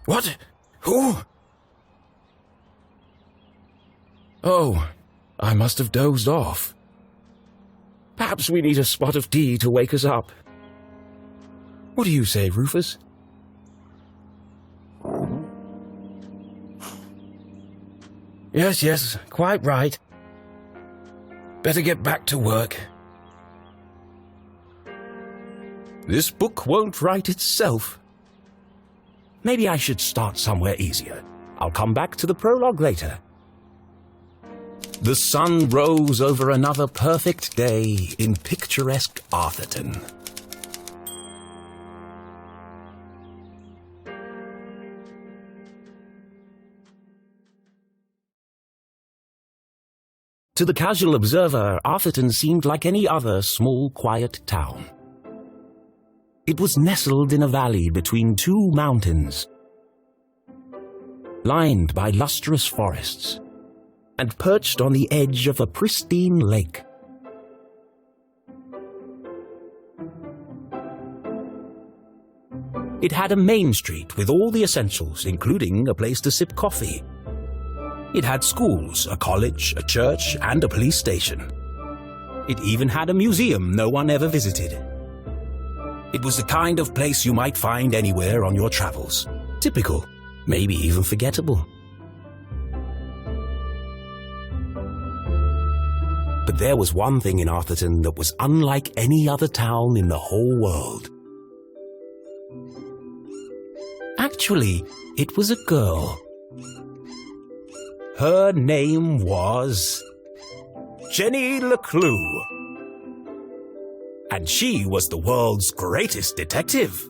What? Who? Oh, I must have dozed off. Perhaps we need a spot of tea to wake us up. What do you say, Rufus? Yes, quite right. Better get back to work. This book won't write itself. Maybe I should start somewhere easier. I'll come back to the prologue later. The sun rose over another perfect day in picturesque Arthurton. To the casual observer, Arthurton seemed like any other small, quiet town. It was nestled in a valley between two mountains, lined by lustrous forests, and perched on the edge of a pristine lake. It had a main street with all the essentials, including a place to sip coffee. It had schools, a college, a church, and a police station. It even had a museum no one ever visited. It was the kind of place you might find anywhere on your travels. Typical, maybe even forgettable. But there was one thing in Arthurton that was unlike any other town in the whole world. Actually, it was a girl. Her name was Jenny LeClue. And she was the world's greatest detective.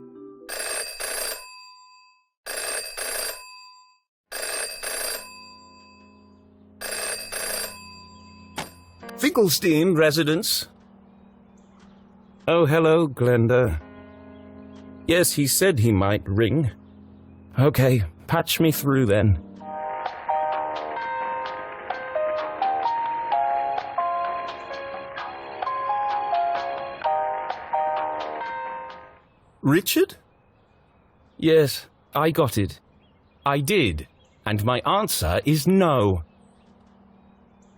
Finkelstein residence. Oh, hello, Glenda. Yes, he said he might ring. Okay, patch me through then. Richard? Yes, I got it. I did, and my answer is no.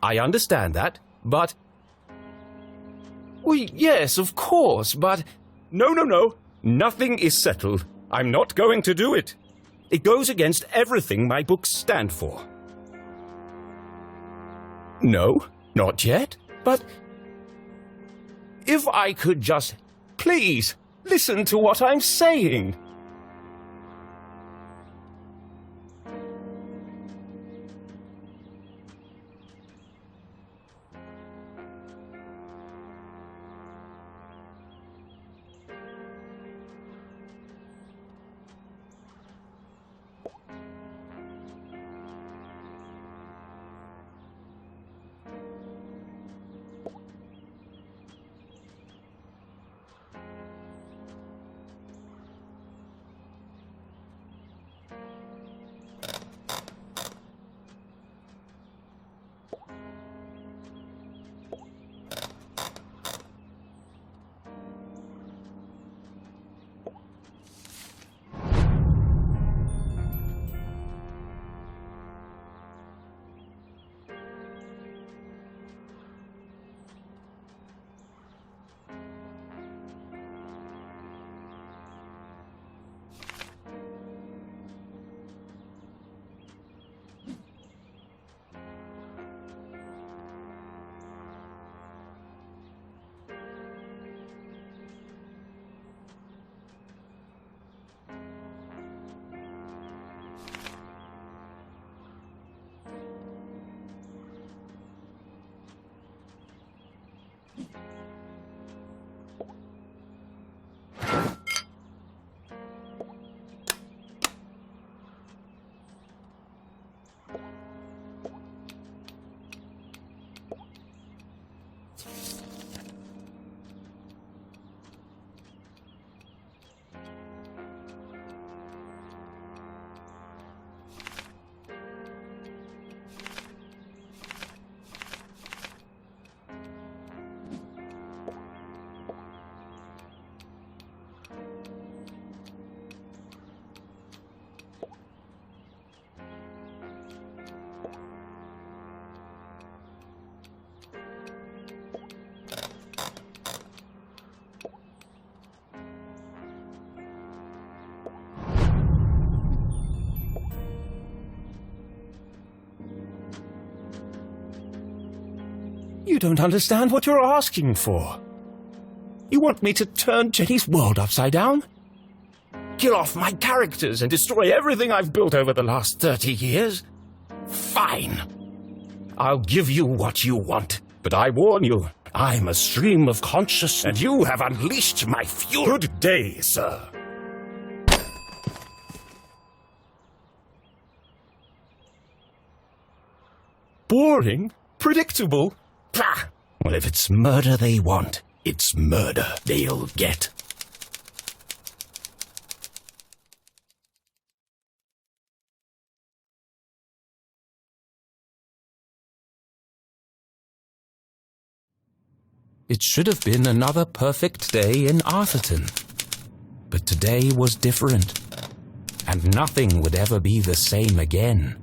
I understand that, but... Well, yes, of course, but... No. Nothing is settled. I'm not going to do it. It goes against everything my books stand for. No, not yet, but... If I could just... Please... Listen to what I'm saying. You don't understand what you're asking for. You want me to turn Jenny's world upside down? Kill off my characters and destroy everything I've built over the last 30 years? Fine. I'll give you what you want, but I warn you, I'm a stream of consciousness, and you have unleashed my fury. Good day, sir. Boring? Predictable? Bah! Well, if it's murder they want, it's murder they'll get. It should have been another perfect day in Arthurton. But today was different, and nothing would ever be the same again.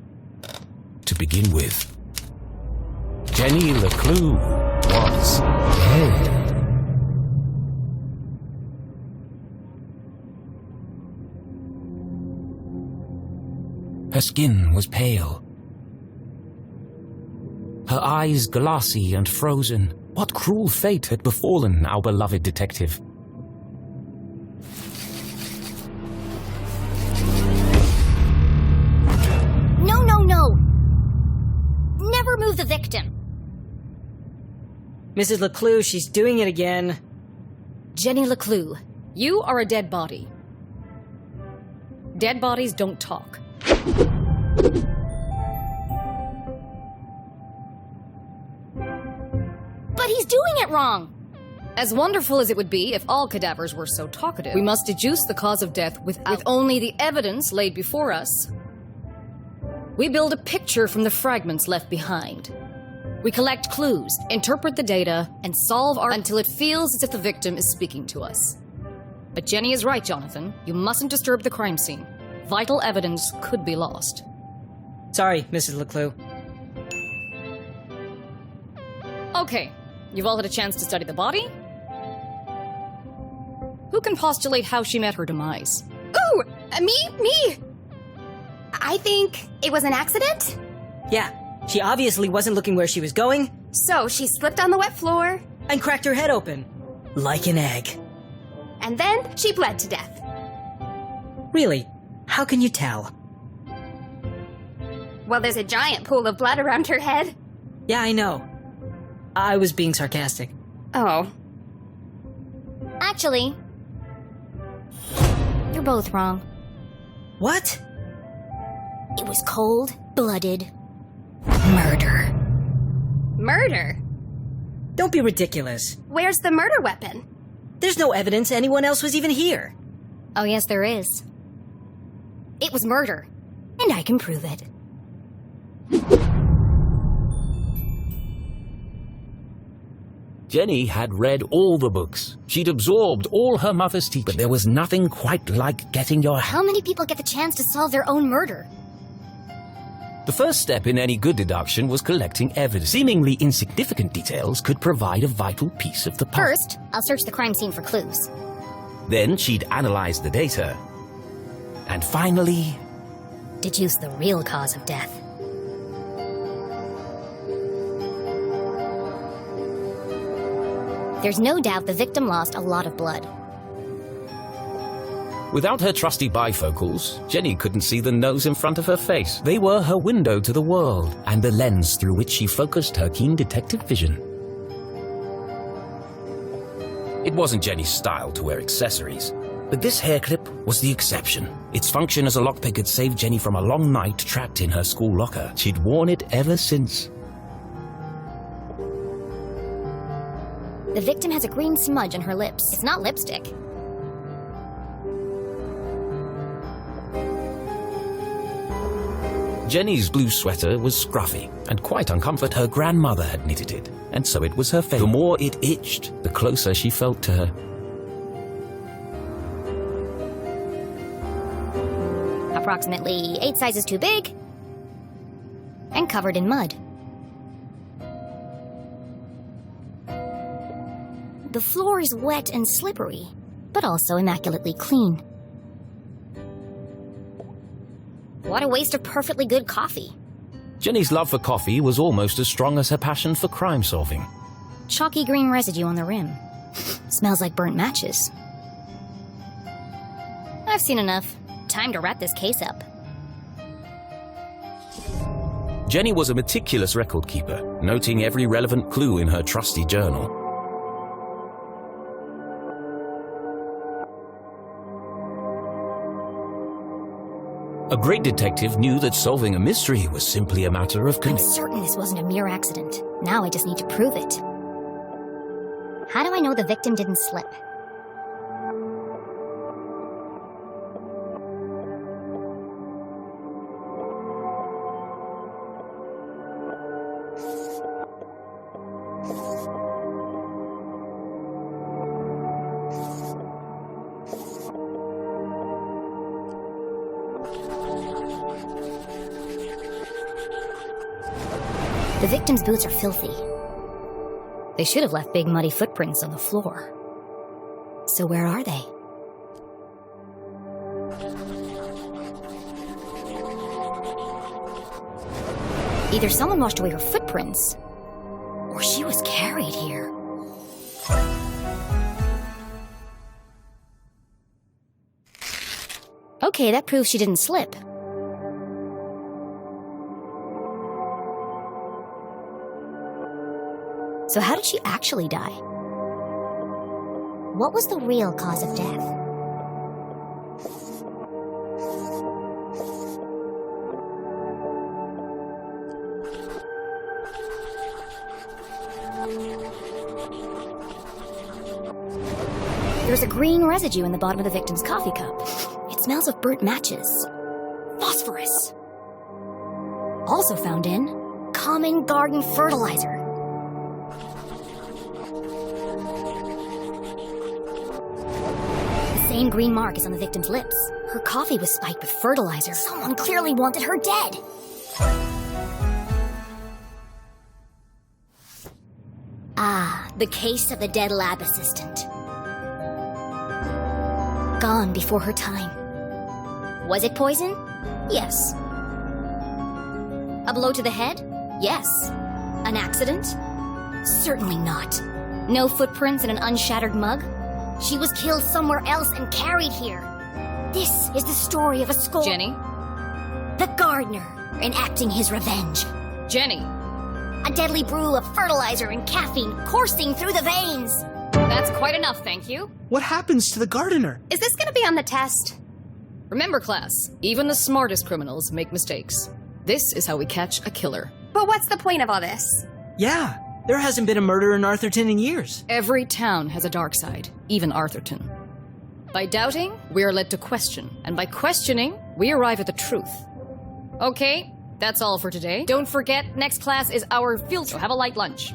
To begin with, Jenny LeClue was dead. Her skin was pale, her eyes glassy and frozen. What cruel fate had befallen our beloved detective? No, no, no! Never move the victim! Mrs. LeClue, she's doing it again. Jenny LeClue, you are a dead body. Dead bodies don't talk. But he's doing it wrong! As wonderful as it would be if all cadavers were so talkative, we must deduce the cause of death with only the evidence laid before us. We build a picture from the fragments left behind. We collect clues, interpret the data, and solve until it feels as if the victim is speaking to us. But Jenny is right, Jonathan. You mustn't disturb the crime scene. Vital evidence could be lost. Sorry, Mrs. LeClue. Okay, you've all had a chance to study the body? Who can postulate how she met her demise? Ooh! Me! I think it was an accident? Yeah, she obviously wasn't looking where she was going. So she slipped on the wet floor. And cracked her head open. Like an egg. And then she bled to death. Really? How can you tell? Well, there's a giant pool of blood around her head. Yeah, I know. I was being sarcastic. Oh. Actually, you're both wrong. What? It was cold-blooded murder. Murder? Don't be ridiculous. Where's the murder weapon? There's no evidence anyone else was even here. Oh, yes, there is. It was murder, and I can prove it. Jenny had read all the books. She'd absorbed all her mother's teaching, but there was nothing quite like getting your... How many people get the chance to solve their own murder? The first step in any good deduction was collecting evidence. Seemingly insignificant details could provide a vital piece of the puzzle. First, I'll search the crime scene for clues. Then she'd analyze the data. And finally... deduce the real cause of death. There's no doubt the victim lost a lot of blood. Without her trusty bifocals, Jenny couldn't see the nose in front of her face. They were her window to the world, and the lens through which she focused her keen detective vision. It wasn't Jenny's style to wear accessories, but this hair clip was the exception. Its function as a lockpick had saved Jenny from a long night trapped in her school locker. She'd worn it ever since. The victim has a green smudge on her lips. It's not lipstick. Jenny's blue sweater was scruffy and quite uncomfortable. Her grandmother had knitted it, and so it was her favorite. The more it itched, the closer she felt to her. Approximately 8 sizes too big and covered in mud. The floor is wet and slippery, but also immaculately clean. What a waste of perfectly good coffee. Jenny's love for coffee was almost as strong as her passion for crime solving. Chalky green residue on the rim. Smells like burnt matches. I've seen enough. Time to wrap this case up. Jenny was a meticulous record keeper, noting every relevant clue in her trusty journal. A great detective knew that solving a mystery was simply a matter of I'm certain this wasn't a mere accident. Now I just need to prove it. How do I know the victim didn't slip? The victim's boots are filthy. They should have left big muddy footprints on the floor. So where are they? Either someone washed away her footprints, or she was carried here. Okay, that proves she didn't slip. So how did she actually die? What was the real cause of death? There's a green residue in the bottom of the victim's coffee cup. It smells of burnt matches. Phosphorus. Also found in common garden fertilizer. The same green mark is on the victim's lips. Her coffee was spiked with fertilizer. Someone clearly wanted her dead. Ah, the case of the dead lab assistant. Gone before her time. Was it poison? Yes. A blow to the head? Yes. An accident? Certainly not. No footprints in an unshattered mug? She was killed somewhere else and carried here. This is the story of a skull. Jenny? The gardener enacting his revenge. Jenny! A deadly brew of fertilizer and caffeine coursing through the veins. That's quite enough, thank you. What happens to the gardener? Is this gonna be on the test? Remember, class, even the smartest criminals make mistakes. This is how we catch a killer. But what's the point of all this? Yeah, there hasn't been a murder in Arthurton in years. Every town has a dark side, even Arthurton. By doubting, we are led to question, and by questioning, we arrive at the truth. Okay, that's all for today. Don't forget, next class is our field trip, so have a light lunch.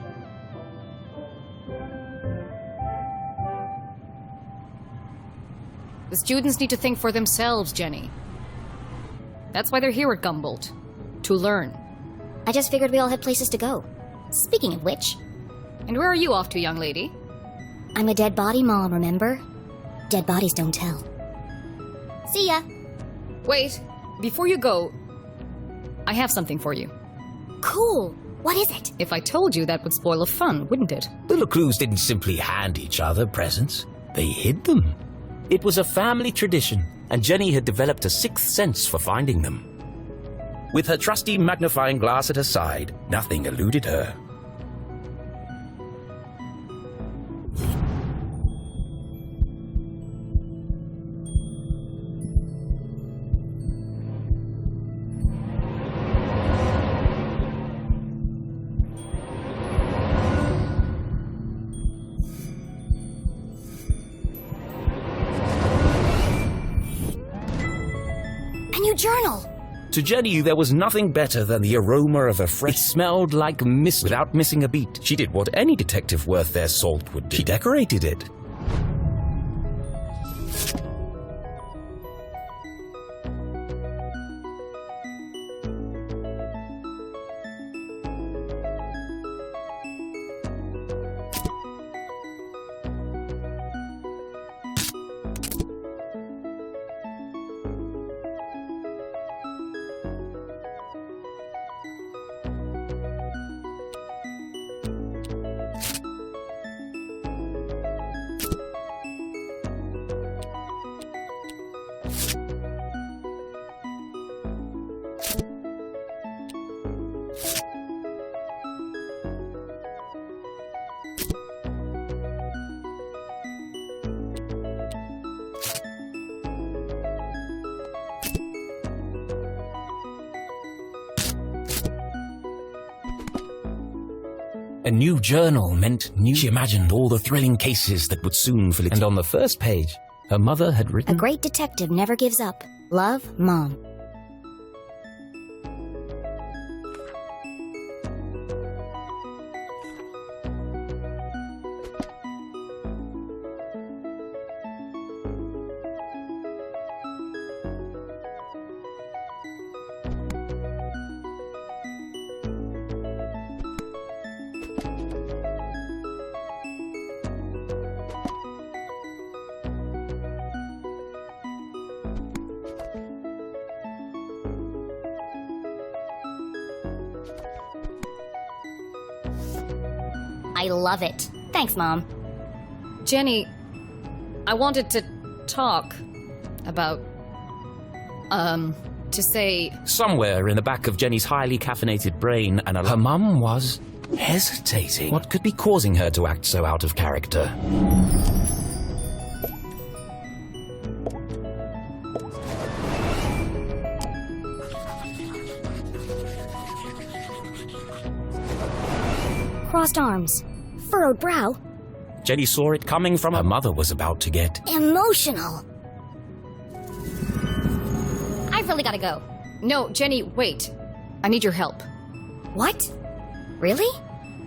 The students need to think for themselves, Jenny. That's why they're here at Gumboldt. To learn. I just figured we all had places to go. Speaking of which... And where are you off to, young lady? I'm a dead body mom, remember? Dead bodies don't tell. See ya! Wait, before you go, I have something for you. Cool! What is it? If I told you, that would spoil the fun, wouldn't it? The LeClues didn't simply hand each other presents, they hid them. It was a family tradition, and Jenny had developed a sixth sense for finding them. With her trusty magnifying glass at her side, nothing eluded her. A new journal! To Jenny, there was nothing better than the aroma of a fresh... It smelled like mist without missing a beat. She did what any detective worth their salt would do. She decorated it. A new journal meant new. She imagined all the thrilling cases that would soon fill it. And on the first page, her mother had written, A great detective never gives up. Love, Mom. I love it. Thanks, Mom. Jenny, I wanted to talk about, to say... Somewhere in the back of Jenny's highly caffeinated brain, and her mum was hesitating. What could be causing her to act so out of character? Crossed arms. Furrowed brow. Jenny saw it coming from her mother was about to get Emotional. I've really gotta go. No, Jenny, wait. I need your help. What? Really?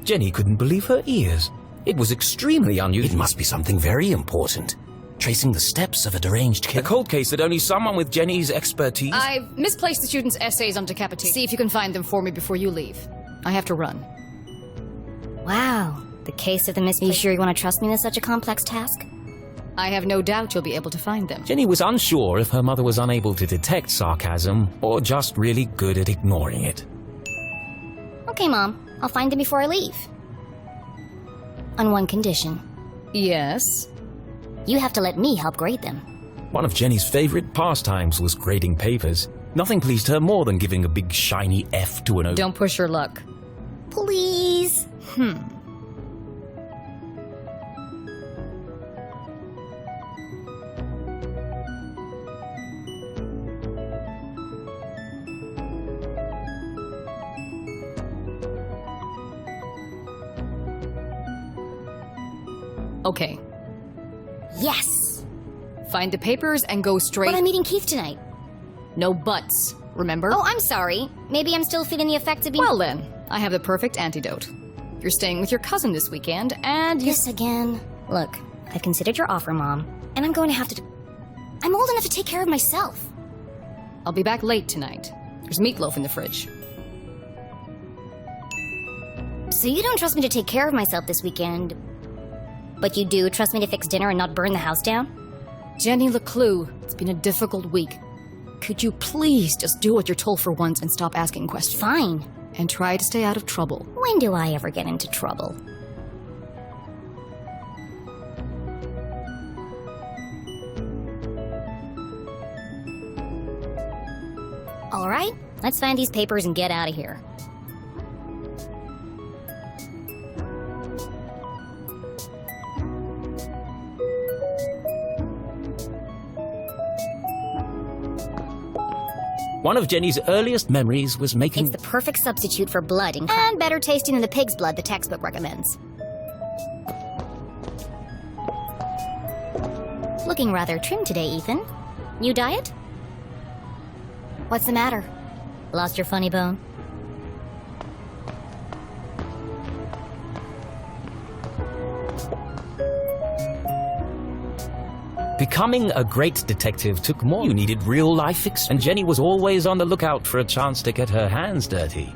Jenny couldn't believe her ears. It was extremely unusual. It must be something very important. Tracing the steps of a deranged killer. A cold case that only someone with Jenny's expertise... I've misplaced the students' essays on decapitation. See if you can find them for me before you leave. I have to run. Wow. The case of the misplaced... You sure you want to trust me with such a complex task? I have no doubt you'll be able to find them. Jenny was unsure if her mother was unable to detect sarcasm or just really good at ignoring it. Okay, Mom. I'll find them before I leave. On one condition. Yes? You have to let me help grade them. One of Jenny's favorite pastimes was grading papers. Nothing pleased her more than giving a big shiny F to an O. Don't push your luck. Please. Okay. Yes. Find the papers and go straight... But I'm meeting Keith tonight. No buts, remember? Oh, I'm sorry. Maybe I'm still feeling the effects of being... Well then, I have the perfect antidote. You're staying with your cousin this weekend, and you... This again. Look, I've considered your offer, Mom, and I'm going to have to... I'm old enough to take care of myself. I'll be back late tonight. There's meatloaf in the fridge. So you don't trust me to take care of myself this weekend, but you do trust me to fix dinner and not burn the house down? Jenny LeClue, it's been a difficult week. Could you please just do what you're told for once and stop asking questions? Fine. And try to stay out of trouble. When do I ever get into trouble? All right, let's find these papers and get out of here. One of Jenny's earliest memories was making... It's the perfect substitute for blood and better tasting than the pig's blood the textbook recommends. Looking rather trim today, Ethan. New diet? What's the matter? Lost your funny bone? Becoming a great detective took more. You needed real-life experience, and Jenny was always on the lookout for a chance to get her hands dirty.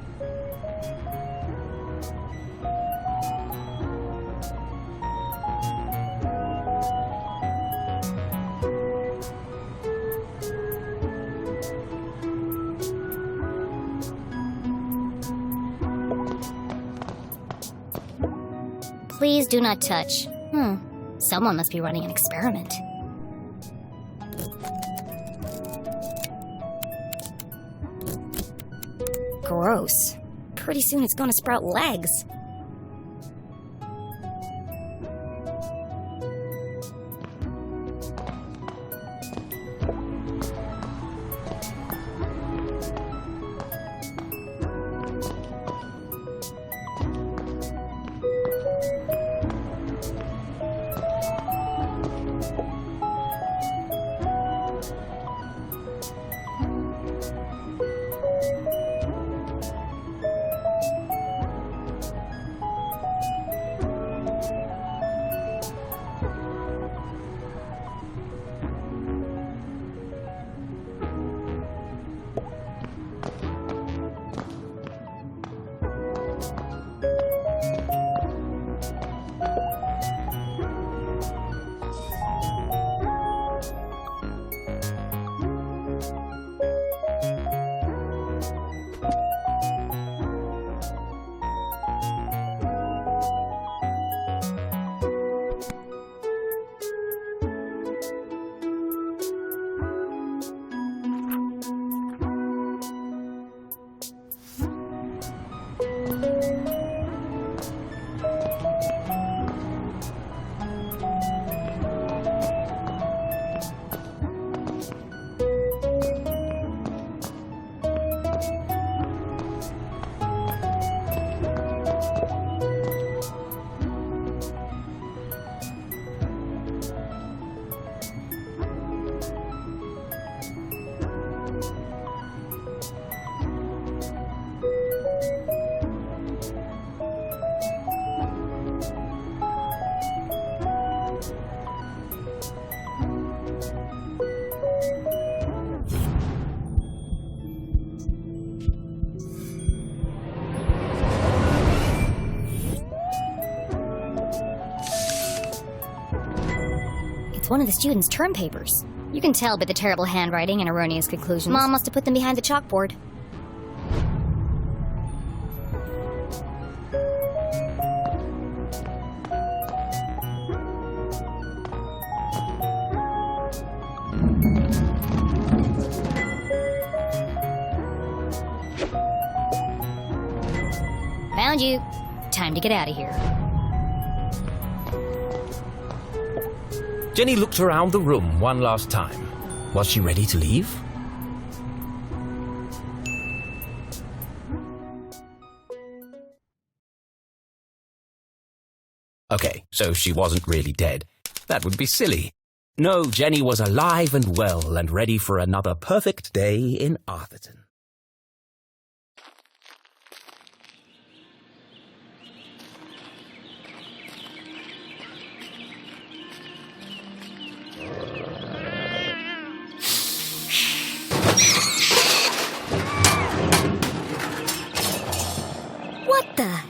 Please do not touch. Someone must be running an experiment. Gross. Pretty soon it's gonna sprout legs. It's one of the students' term papers. You can tell by the terrible handwriting and erroneous conclusions. Mom must have put them behind the chalkboard. Found you. Time to get out of here. Jenny looked around the room one last time. Was she ready to leave? Okay, so she wasn't really dead. That would be silly. No, Jenny was alive and well and ready for another perfect day in Arthurton. What the?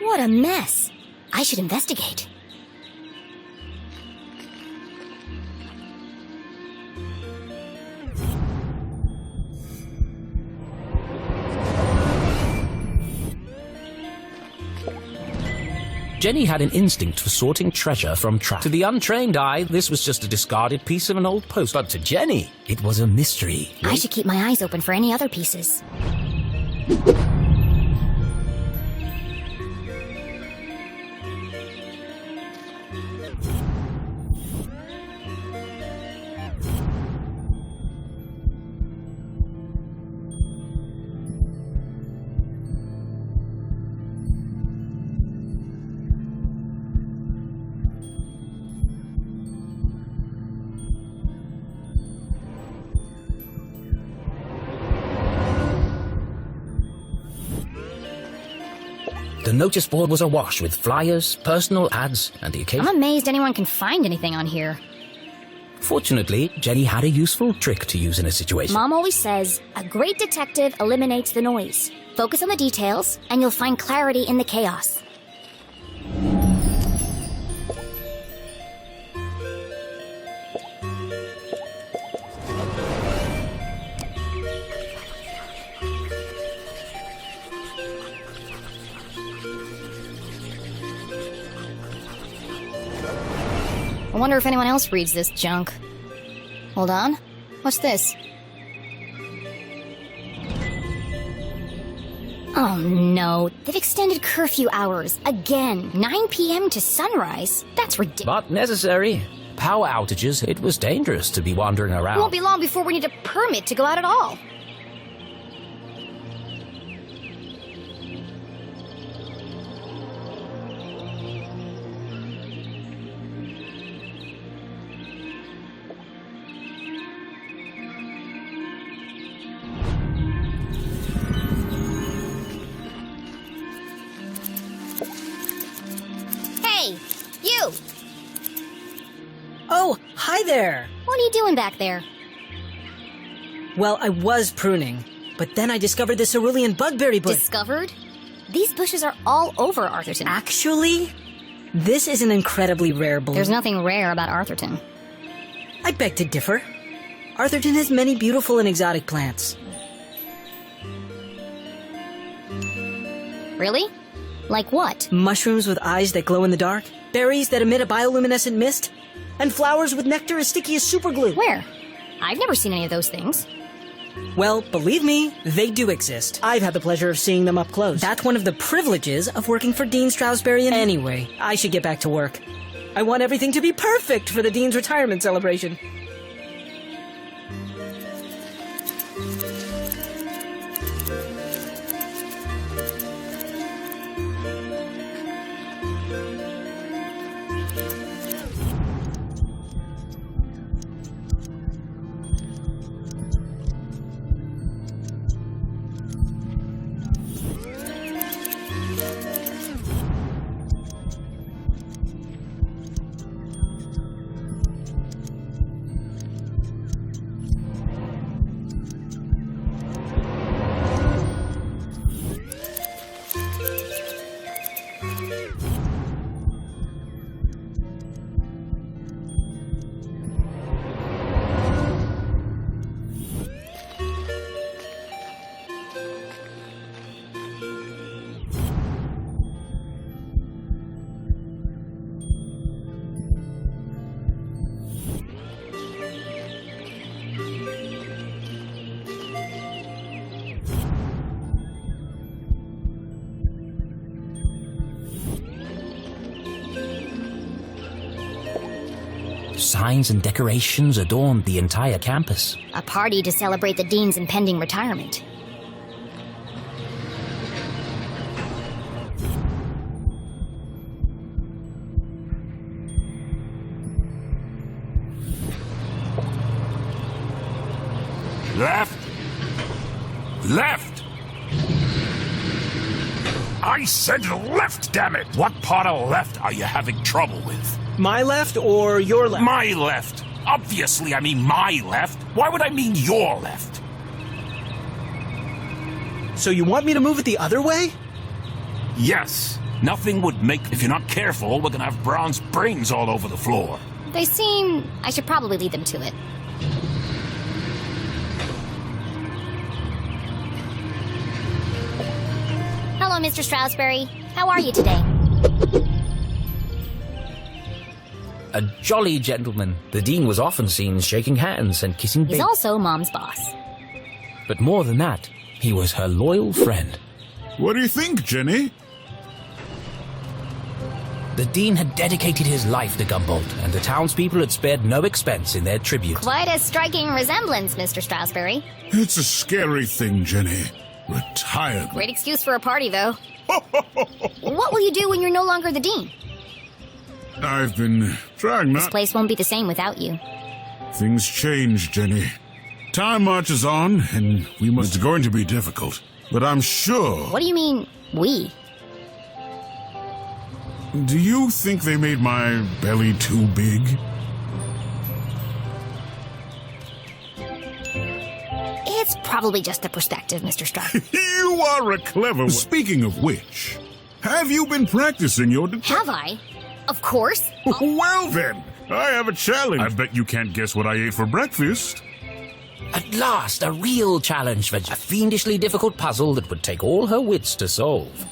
What a mess. I should investigate. Jenny had an instinct for sorting treasure from trash. To the untrained eye, this was just a discarded piece of an old post. But to Jenny, it was a mystery. I should keep my eyes open for any other pieces. The notice board was awash with flyers, personal ads, and the occasion. I'm amazed anyone can find anything on here. Fortunately, Jenny had a useful trick to use in a situation. Mom always says, a great detective eliminates the noise. Focus on the details, and you'll find clarity in the chaos. I wonder if anyone else reads this junk. Hold on. What's this? Oh no, they've extended curfew hours. Again, 9 p.m. to sunrise? That's ridiculous. But necessary. Power outages, it was dangerous to be wandering It around. won't be long before we need a permit to go out at all. Hey, you! Oh, hi there! What are you doing back there? Well, I was pruning, but then I discovered this cerulean bugberry bush. Discovered? These bushes are all over Arthurton. Actually, this is an incredibly rare bloom. There's nothing rare about Arthurton. I beg to differ. Arthurton has many beautiful and exotic plants. Really? Like what? Mushrooms with eyes that glow in the dark, berries that emit a bioluminescent mist, and flowers with nectar as sticky as superglue. Where? I've never seen any of those things. Well, believe me, they do exist. I've had the pleasure of seeing them up close. That's one of the privileges of working for Dean Stroudsbury and... Anyway, I should get back to work. I want everything to be perfect for the Dean's retirement celebration. signs and decorations adorned the entire campus. A party to celebrate the dean's impending retirement. Left! Left! I said left, damn it! What part of left are you having trouble with? My left or your left? My left! Obviously, I mean my left. Why would I mean your left? So you want me to move it the other way? Yes. Nothing would make... If you're not careful, we're gonna have bronze brains all over the floor. They seem... I should probably lead them to it. Hello, Mr. Stroudsbury. How are you today? A jolly gentleman, the dean was often seen shaking hands and kissing He's babies. also Mom's boss. But more than that, he was her loyal friend. What do you think, Jenny? The dean had dedicated his life to Gumboldt, and the townspeople had spared no expense in their tribute. Quite a striking resemblance, Mr. Stroudsbury. It's a scary thing, Jenny. Retirement. Great excuse for a party, though. What will you do when you're no longer the dean? I've been trying This not... place won't be the same without you. Things change, Jenny. Time marches on, and we must... It's going to be difficult, but I'm sure... What do you mean, we? Do you think they made my belly too big? It's probably just the perspective, Mr. Stroud. You are a clever one. Speaking of which, have you been practicing your Have I? Of course. Well then, I have a challenge. I bet you can't guess what I ate for breakfast. At last, a real challenge for a fiendishly difficult puzzle that would take all her wits to solve.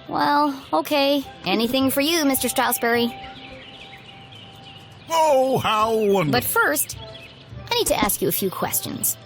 Well, okay. Anything for you, Mr. Stroudsbury. Oh, how wonderful. But first, I need to ask you a few questions.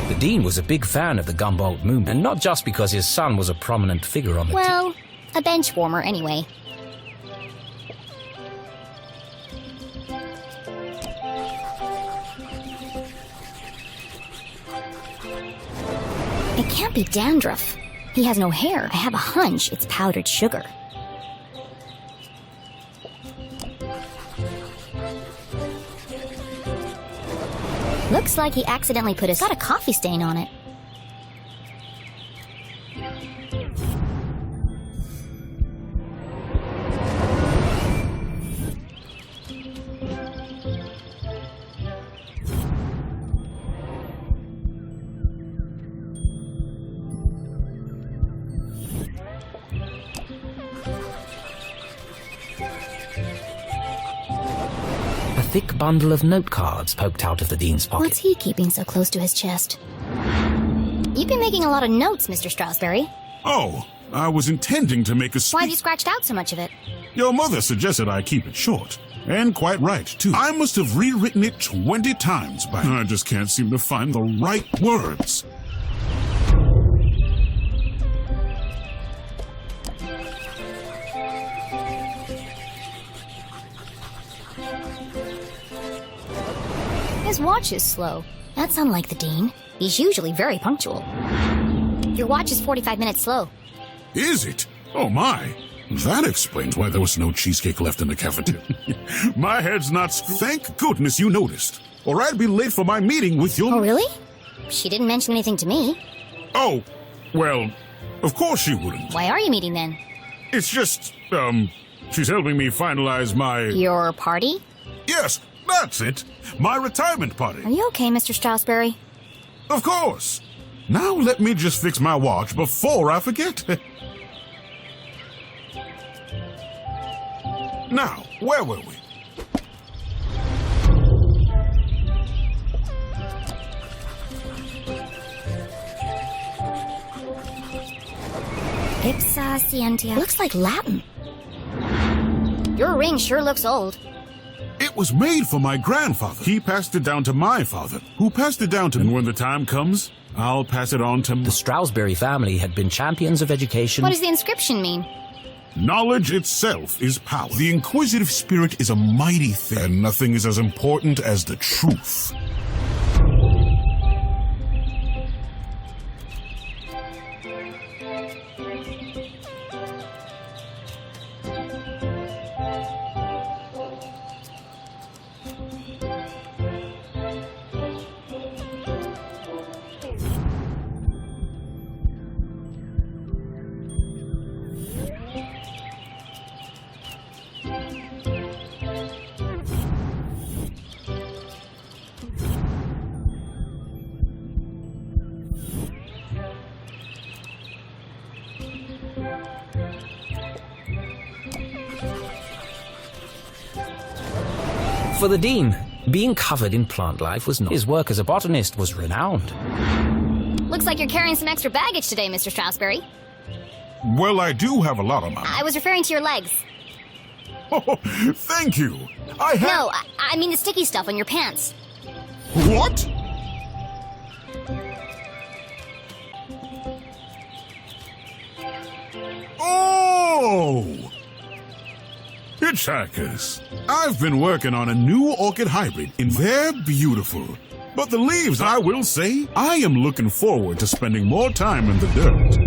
The dean was a big fan of the Gumboldt movement, and not just because his son was a prominent figure on the team. Well, a bench warmer anyway. It can't be dandruff. He has no hair. I have a hunch it's powdered sugar. Looks like he accidentally put got a coffee stain on it. A thick bundle of note cards poked out of the dean's pocket. What's he keeping so close to his chest? You've been making a lot of notes, Mr. Stroudsbury. Oh, I was intending to make a Why have speech. you scratched out so much of it? Your mother suggested I keep it short. And quite right, too. I must have rewritten it 20 times by now. I just can't seem to find the right words. His watch is slow. That's unlike the dean. He's usually very punctual. Your watch is 45 minutes slow. Is it? Oh my. That explains why there was no cheesecake left in the cafeteria. My head's not Thank goodness you noticed. Or I'd be late for my meeting with your... Oh, really? She didn't mention anything to me. Oh, well, of course she wouldn't. Why are you meeting then? It's just, she's helping me finalize my... Your party? Yes, that's it. My retirement party. Are you okay, Mr. Stroudsbury? Of course. Now let me just fix my watch before I forget. Now, where were we? Ipsa scientia. Looks like Latin. Your ring sure looks old. It was made for my grandfather. He passed it down to my father, who passed it down to me. And when the time comes, I'll pass it on to... The Stroudsbury family had been champions of education. What does the inscription mean? Knowledge itself is power. The inquisitive spirit is a mighty thing, and nothing is as important as the truth. For the Dean, being covered in plant life was not. His work as a botanist was renowned. Looks like you're carrying some extra baggage today, Mr. Stroudsbury. Well, I do have a lot of mine. I was referring to your legs. Oh, thank you. I have... No, I mean the sticky stuff on your pants. What? Oh! Hitchhikers. I've been working on a new orchid hybrid, and they're beautiful. But the leaves, I will say, I am looking forward to spending more time in the dirt.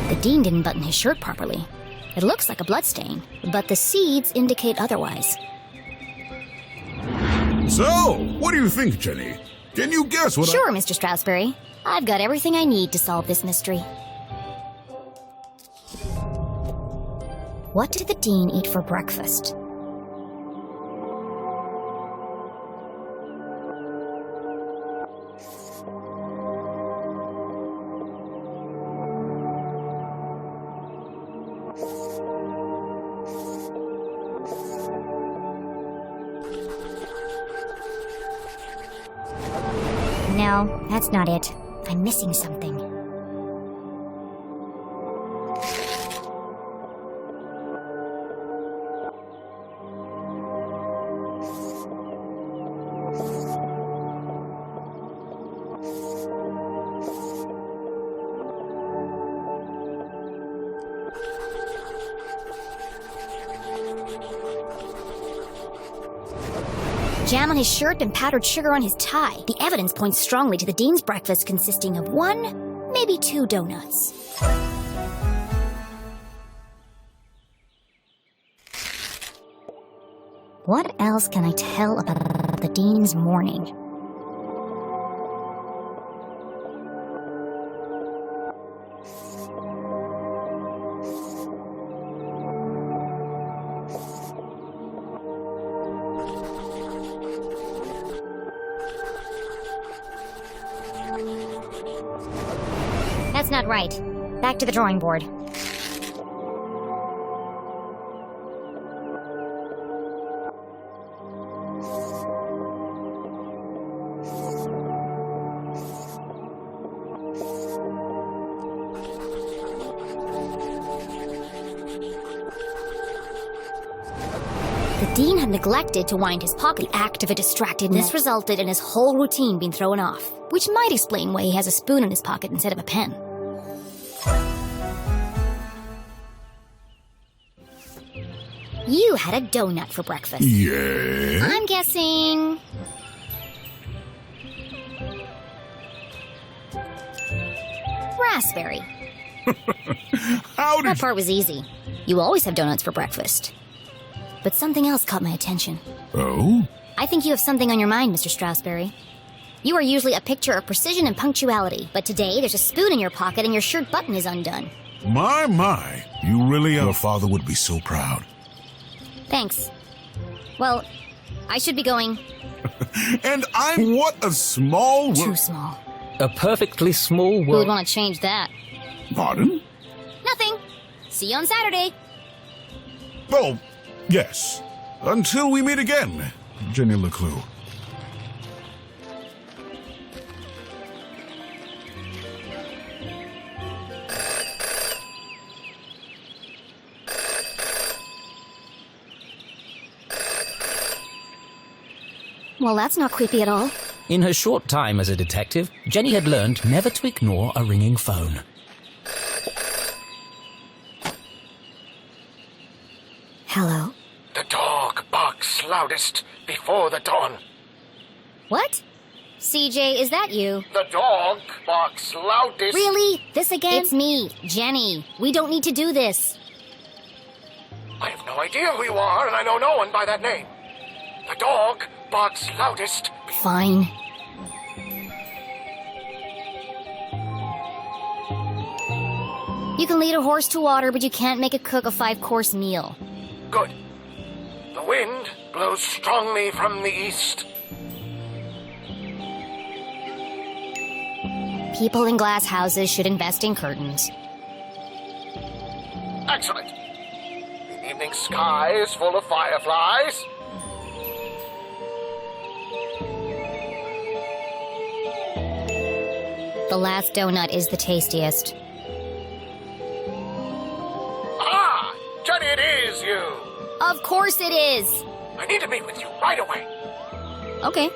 The Dean didn't button his shirt properly. It looks like a bloodstain, but the seeds indicate otherwise. So, what do you think, Jenny? Can you guess what Sure, Mr. Stroudsbury. I've got everything I need to solve this mystery. What did the Dean eat for breakfast? No, that's not it. I'm missing something. Jam on his shirt and powdered sugar on his tie. The evidence points strongly to the Dean's breakfast consisting of 1, maybe 2 donuts. What else can I tell about the Dean's morning? That's not right. Back to the drawing board. The Dean had neglected to wind his pocket. The act of a distracted. This resulted in his whole routine being thrown off, which might explain why he has a spoon in his pocket instead of a pen. You had a donut for breakfast. Yeah? I'm guessing... raspberry. How did That part was easy. You always have donuts for breakfast. But something else caught my attention. Oh? I think you have something on your mind, Mr. Strasberry. You are usually a picture of precision and punctuality, but today there's a spoon in your pocket and your shirt button is undone. My. You really are. Your father would be so proud. Thanks. Well, I should be going. And I'm what a small Too small. A perfectly small Who would world. want to change that? Pardon? Nothing. See you on Saturday. Oh, yes. Until we meet again, Jenny LeClue. Well, that's not creepy at all. In her short time as a detective, Jenny had learned never to ignore a ringing phone. Hello? The dog barks loudest before the dawn. What? CJ, is that you? The dog barks loudest. Really? This again? It's me, Jenny. We don't need to do this. I have no idea who you are, and I know no one by that name. The dog barks loudest. Fine. You can lead a horse to water, but you can't make it cook a 5-course meal. Good. The wind blows strongly from the east. People in glass houses should invest in curtains. Excellent. The evening sky is full of fireflies. The last donut is the tastiest. Ah! Jenny, it is you! Of course it is! I need to meet with you right away. Okay.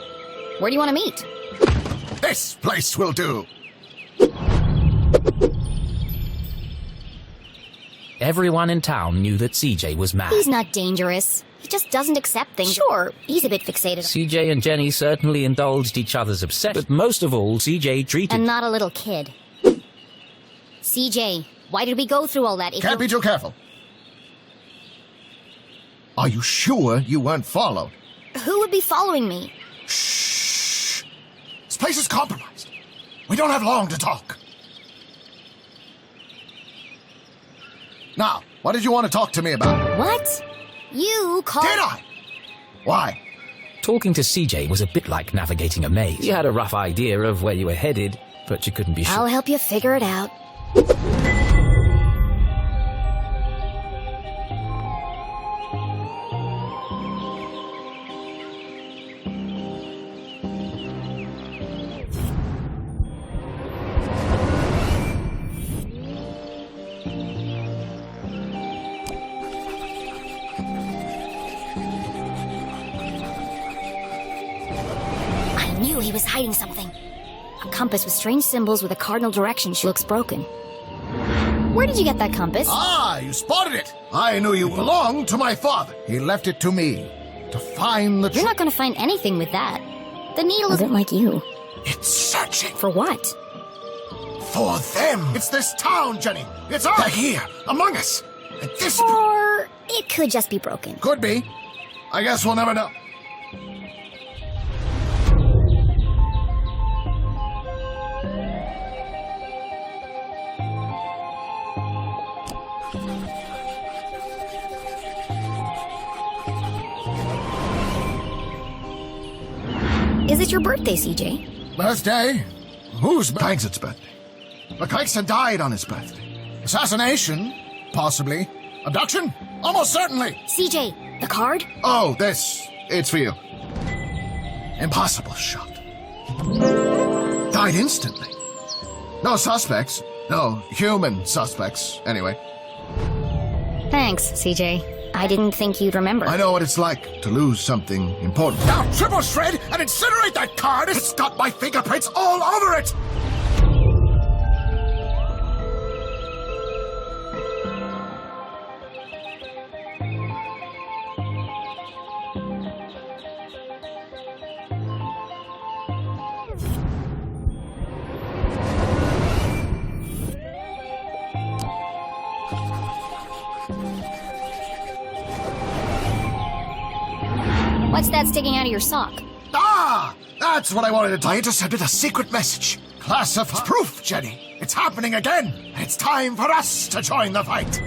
Where do you want to meet? This place will do. Everyone in town knew that CJ was mad. He's not dangerous. He just doesn't accept things. Sure, he's a bit fixated. CJ and Jenny certainly indulged each other's obsession, but most of all, CJ treated... And not a little kid. CJ, why did we go through all that if Can't be too careful. Are you sure you weren't followed? Who would be following me? Shh. This place is compromised. We don't have long to talk. Now, what did you want to talk to me about? What? You called... Did I? Why? Talking to CJ was a bit like navigating a maze. You had a rough idea of where you were headed, but you couldn't be sure. I'll help you figure it out. He was hiding something. A compass with strange symbols with a cardinal direction looks broken. Where did you get that compass? Ah, you spotted it. I knew you belonged to my father. He left it to me to find the... You're not going to find anything with that. The needle isn't like you. It's searching. For what? For them. It's this town, Jenny. It's all... They're here, among us. And this... Or it could just be broken. Could be. I guess we'll never know. Is it your birthday, CJ? Birthday? Whose Kite's birthday? The Kiteson died on his birthday. Assassination? Possibly. Abduction? Almost certainly. CJ, the card? Oh, this. It's for you. Impossible shot. Died instantly. No suspects. No human suspects, anyway. Thanks, CJ. I didn't think you'd remember. I know what it's like to lose something important. Now, triple shred and incinerate that card! It's got my fingerprints all over it! What's that sticking out of your sock? Ah! That's what I wanted to tell you. I intercepted a secret message. Classified proof, Jenny. It's happening again. It's time for us to join the fight.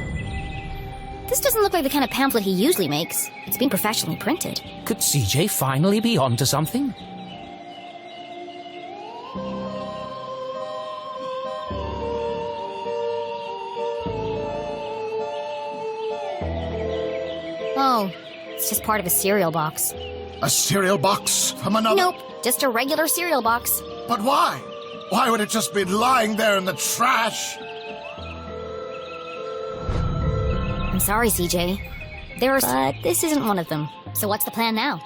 This doesn't look like the kind of pamphlet he usually makes. It's been professionally printed. Could CJ finally be onto something? Oh, it's just part of a cereal box. A cereal box from another... Nope, just a regular cereal box. But why? Why would it just be lying there in the trash? I'm sorry, CJ. But this isn't one of them. So what's the plan now?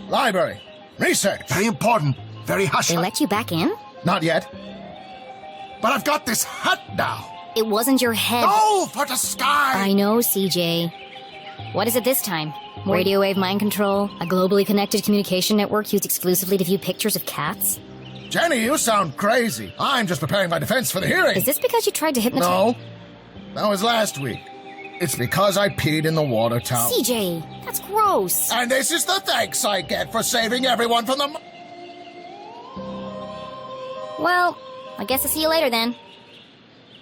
Library. Research. Very important. Very hush. They let you back in? Not yet. But I've got this hat now. It wasn't your head. No, for the sky. I know, CJ. What is it this time? Radio wave mind control? A globally connected communication network used exclusively to view pictures of cats? Jenny, you sound crazy. I'm just preparing my defense for the hearing. Is this because you tried to hypnotize... No. That was last week. It's because I peed in the water tower. CJ, that's gross. And this is the thanks I get for saving everyone from the... Well, I guess I'll see you later then.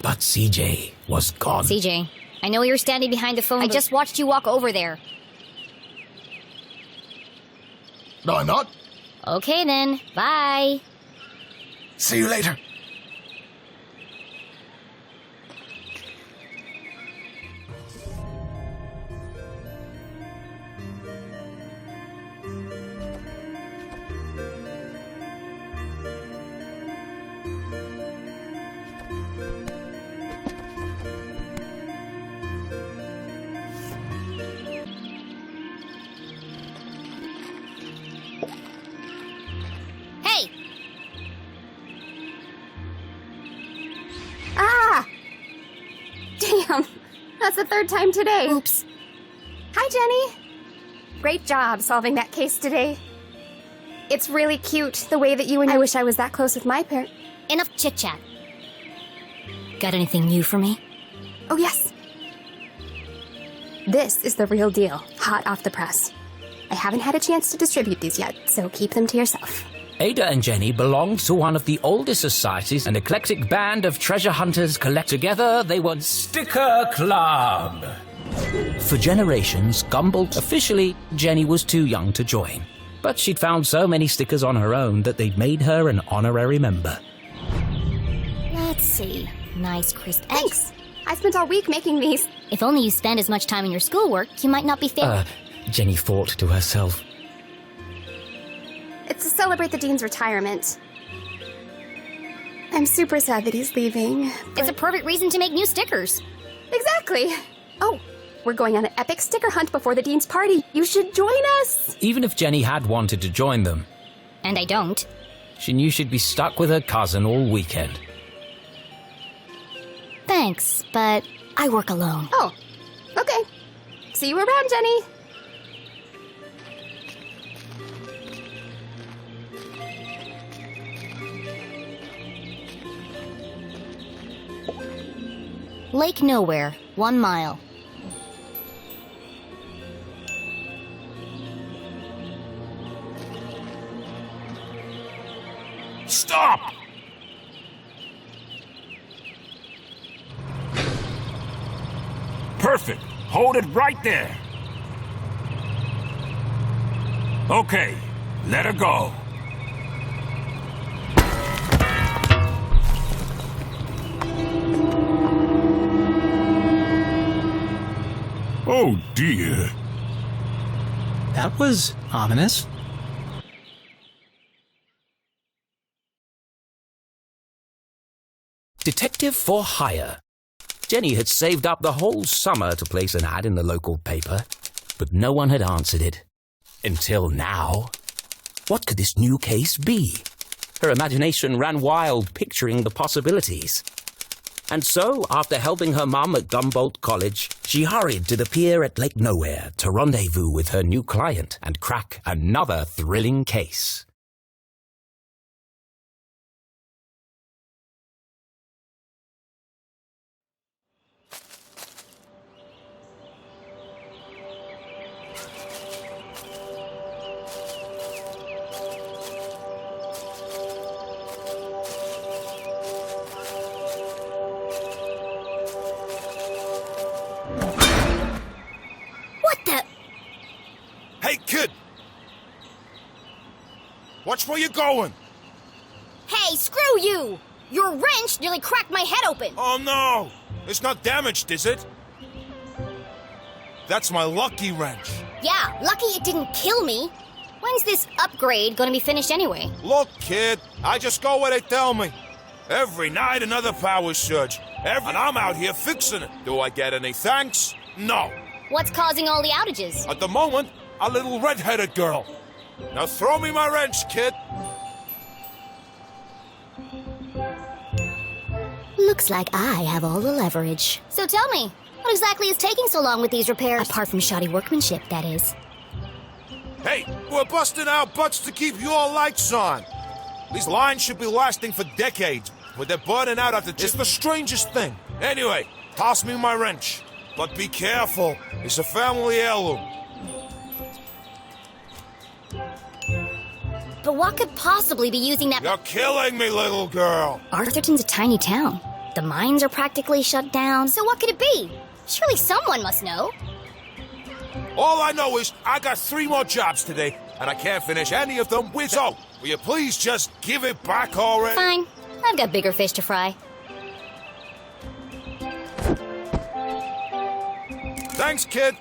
But CJ was gone. CJ, I know you're standing behind the phone. I just watched you walk over there. No, I'm not. Okay then, bye. See you later. Hey! Ah! Damn, that's the third time today. Oops. Hi, Jenny. Great job solving that case today. It's really cute, the way that you and I wish I was that close with my parents. Enough chit-chat. Got anything new for me? Oh, yes. This is the real deal, hot off the press. I haven't had a chance to distribute these yet, so keep them to yourself. Ada and Jenny belonged to one of the oldest societies, an eclectic band of treasure hunters collect together. They were Sticker Club. For generations, Gumball, officially, Jenny was too young to join. But she'd found so many stickers on her own that they'd made her an honorary member. Let's see. Nice crisp eggs. Thanks. I spent all week making these. If only you spend as much time in your schoolwork, you might not be fit. Jenny thought to herself. It's to celebrate the dean's retirement. I'm super sad that he's leaving. It's a perfect reason to make new stickers. Exactly. Oh, we're going on an epic sticker hunt before the dean's party. You should join us. Even if Jenny had wanted to join them, And I don't. she knew she'd be stuck with her cousin all weekend. Thanks, but I work alone. Oh, okay. See you around, Jenny. Lake Nowhere, 1 mile. Stop! Perfect. Hold it right there. Okay, let her go. Oh, dear. That was ominous. Detective for hire. Jenny had saved up the whole summer to place an ad in the local paper, but no one had answered it. Until now. What could this new case be? Her imagination ran wild, picturing the possibilities. And so, after helping her mum at Gumboldt College, she hurried to the pier at Lake Nowhere to rendezvous with her new client and crack another thrilling case. Watch where you're going. Hey, screw you! Your wrench nearly cracked my head open. Oh no! It's not damaged, is it? That's my lucky wrench. Yeah, lucky it didn't kill me. When's this upgrade gonna be finished anyway? Look, kid, I just go where they tell me. Every night another power surge. And I'm out here fixing it. Do I get any thanks? No. What's causing all the outages? At the moment, a little red-headed girl. Now throw me my wrench, kid. Looks like I have all the leverage. So tell me, what exactly is taking so long with these repairs? Apart from shoddy workmanship, that is. Hey, we're busting our butts to keep your lights on. These lines should be lasting for decades, but they're burning out after... It's the strangest thing. Anyway, toss me my wrench. But be careful. It's a family heirloom. But what could possibly be using that... You're killing me, little girl. Arthurton's a tiny town. The mines are practically shut down. So what could it be? Surely someone must know. All I know is I got 3 more jobs today, and I can't finish any of them with... So, will you please just give it back already? Fine. I've got bigger fish to fry. Thanks, kid.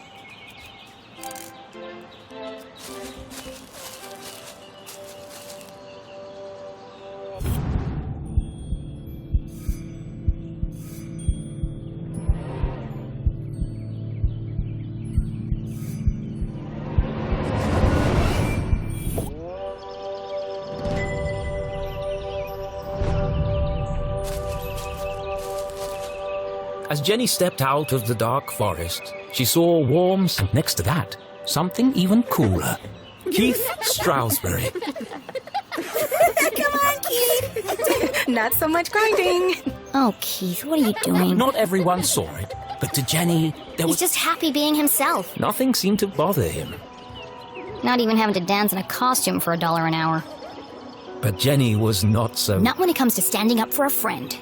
As Jenny stepped out of the dark forest, she saw worms, and next to that, something even cooler. Keith Stroudsbury. Come on, Keith. Not so much grinding. Oh, Keith, what are you doing? Not everyone saw it, but to Jenny, there was... He's just happy being himself. Nothing seemed to bother him. Not even having to dance in a costume for $1 an hour. But Jenny was not so... Not when it comes to standing up for a friend.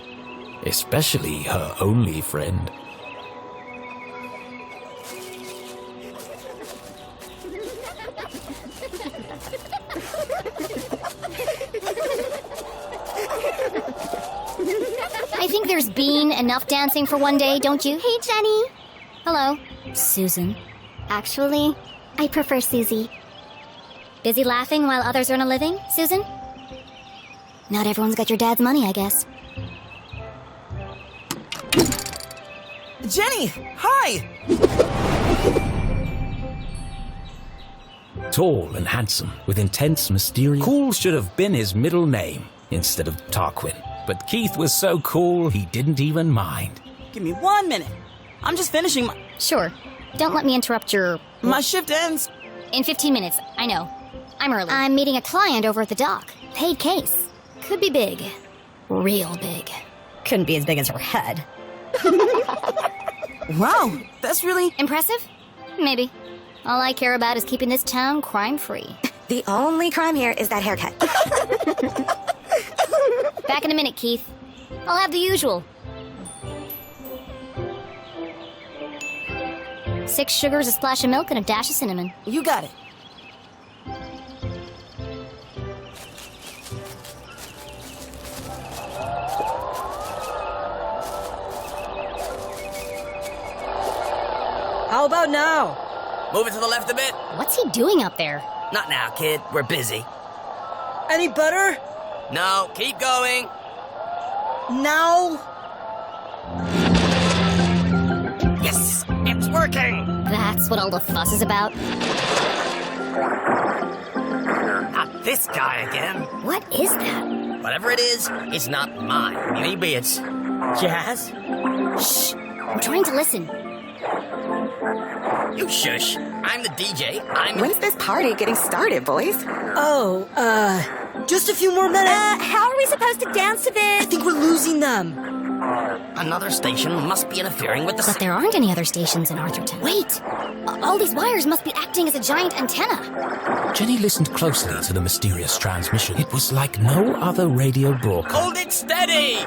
Especially her only friend. I think there's been enough dancing for one day, don't you? Hey, Jenny. Hello. Susan. Actually, I prefer Susie. Busy laughing while others earn a living, Susan? Not everyone's got your dad's money, I guess. Jenny! Hi! Tall and handsome, with intense, mysterious... Cool should have been his middle name, instead of Tarquin. But Keith was so cool, he didn't even mind. Give me 1 minute. I'm just finishing my... Sure. Don't let me interrupt your... My shift ends... In 15 minutes, I know. I'm early. I'm meeting a client over at the dock. Paid case. Could be big. Real big. Couldn't be as big as her head. Wow, that's really... Impressive? Maybe. All I care about is keeping this town crime-free. The only crime here is that haircut. Back in a minute, Keith. I'll have the usual. 6 sugars, a splash of milk, and a dash of cinnamon. You got it. How about now? Move it to the left a bit. What's he doing up there? Not now, kid. We're busy. Any better? No, keep going. Now? Yes, it's working. That's what all the fuss is about. Not this guy again. What is that? Whatever it is, it's not mine. Maybe it's... Jazz? Shh! I'm trying to listen. You shush. I'm the DJ. When's this party getting started, boys? Oh, just a few more minutes. How are we supposed to dance to this? I think we're losing them. Another station must be interfering with the... But there aren't any other stations in Arthurton. Wait! All these wires must be acting as a giant antenna. Jenny listened closely to the mysterious transmission. It was like no other radio broadcast. Hold it steady!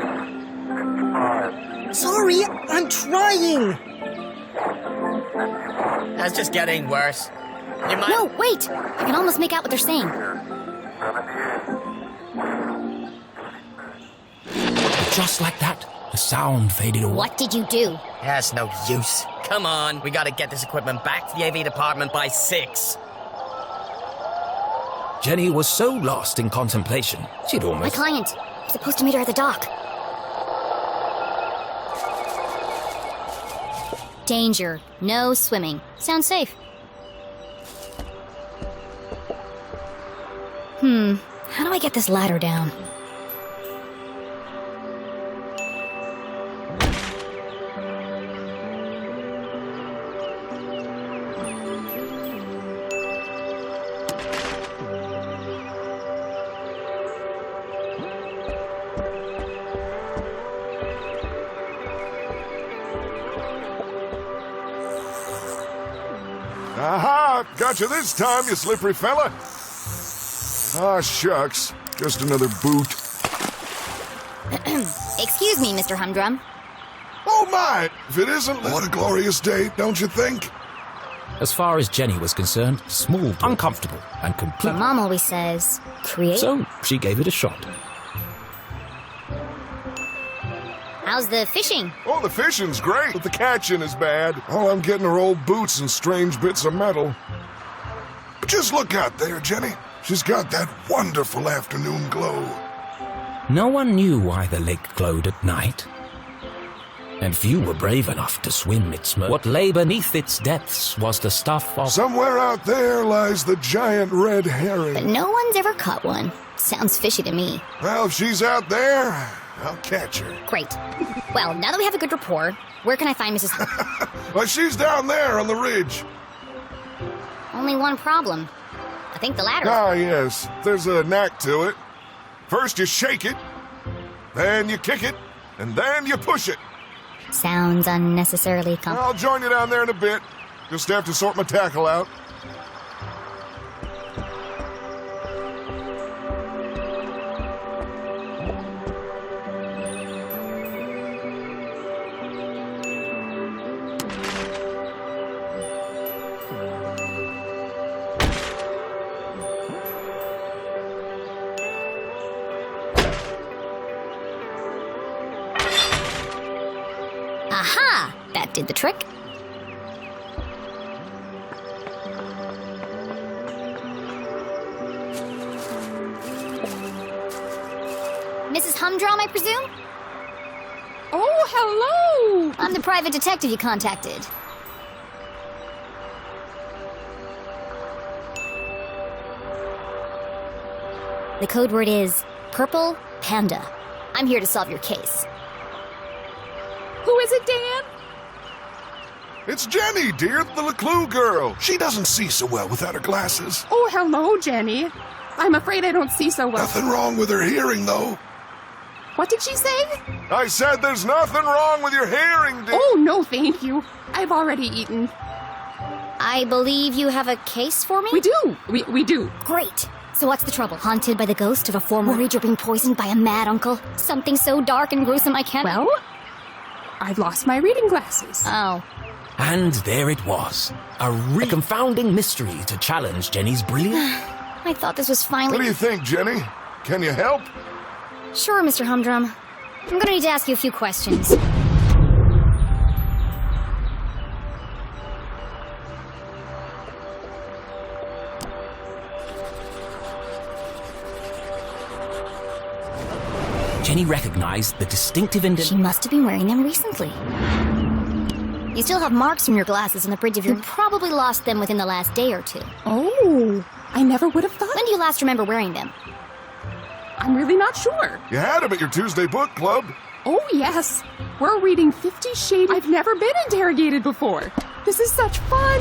Sorry, I'm trying. That's just getting worse. You might... No, wait! I can almost make out what they're saying. just like that, the sound faded away. What did you do? That's no use. Come on, we gotta get this equipment back to the AV department by 6. Jenny was so lost in contemplation, she'd My almost... client. I'm supposed to meet her at the dock. Danger. No swimming. Sounds safe. How do I get this ladder down? Aha! Got you this time, you slippery fella. Ah, shucks. Just another boot. Excuse me, Mr. Humdrum. Oh, my! If it isn't, what a glorious day, don't you think? As far as Jenny was concerned, small, uncomfortable, and But complete. Mom always says, create. So she gave it a shot. How's the fishing? Oh, the fishing's great, but the catching is bad. All I'm getting are old boots and strange bits of metal. But just look out there, Jenny. She's got that wonderful afternoon glow. No one knew why the lake glowed at night. And few were brave enough to swim its mirth. What lay beneath its depths was the stuff of... Somewhere out there lies the giant red herring. But no one's ever caught one. Sounds fishy to me. Well, if she's out there, I'll catch her. Great. Well, now that we have a good rapport, where can I find Mrs. Well, she's down there on the ridge. Only one problem. I think the ladder. Ah, yes. There's a knack to it. First you shake it, then you kick it, and then you push it. Sounds unnecessarily I'll join you down there in a bit. Just have to sort my tackle out. Aha! That did the trick. Mrs. Humdrum, I presume? Oh, hello! I'm the private detective you contacted. The code word is Purple Panda. I'm here to solve your case. Who is it, Dan? It's Jenny, dear, the LeClue girl. She doesn't see so well without her glasses. Oh, hello, Jenny. I'm afraid I don't see so well. Nothing wrong with her hearing, though. What did she say? I said there's nothing wrong with your hearing, dear. Oh, no, thank you. I've already eaten. I believe you have a case for me? We do. We do. Great. So what's the trouble? Haunted by the ghost of a former worried you're being poisoned by a mad uncle? Something so dark and gruesome I can't... Well, I've lost my reading glasses. Oh. And there it was. A confounding mystery to challenge Jenny's brilliance. I thought this was finally... What do you think, Jenny? Can you help? Sure, Mr. Humdrum. I'm gonna need to ask you a few questions. Jenny recognized the distinctive She must have been wearing them recently. You still have marks from your glasses on the bridge of your... You probably lost them within the last day or two. Oh, I never would have thought... When do you last remember wearing them? I'm really not sure. You had them at your Tuesday book club. Oh, yes. We're reading 50 Shades. I've never been interrogated before. This is such fun.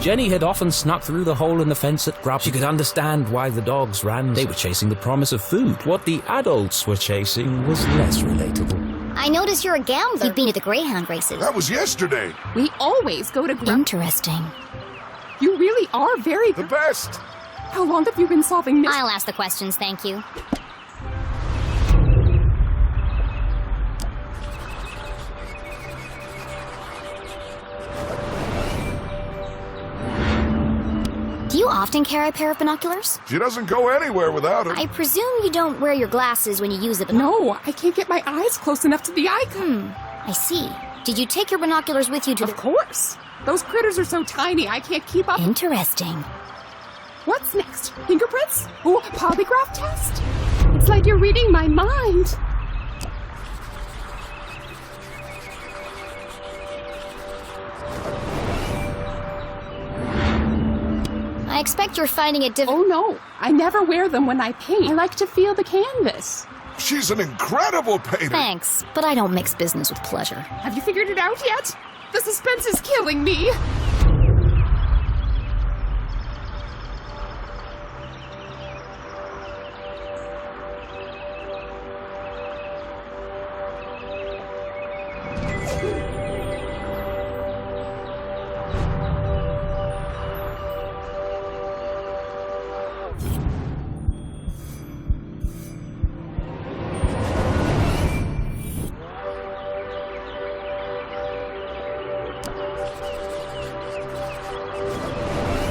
Jenny had often snuck through the hole in the fence at Grub. She could understand why the dogs ran. They were chasing the promise of food. What the adults were chasing was less relatable. I notice you're a gambler. You've been to the Greyhound races. That was yesterday. We always go to Interesting. You really are very The best. How long have you been solving this? I'll ask the questions, thank you. Do you often carry a pair of binoculars? She doesn't go anywhere without it. I presume you don't wear your glasses when you use the No, I can't get my eyes close enough to the icon. I see. Did you take your binoculars with you to Of course. Those critters are so tiny, I can't keep up. Interesting. What's next? Fingerprints? Oh, polygraph test? It's like you're reading my mind. I expect you're finding it Oh no, I never wear them when I paint. I like to feel the canvas. She's an incredible painter. Thanks, but I don't mix business with pleasure. Have you figured it out yet? The suspense is killing me.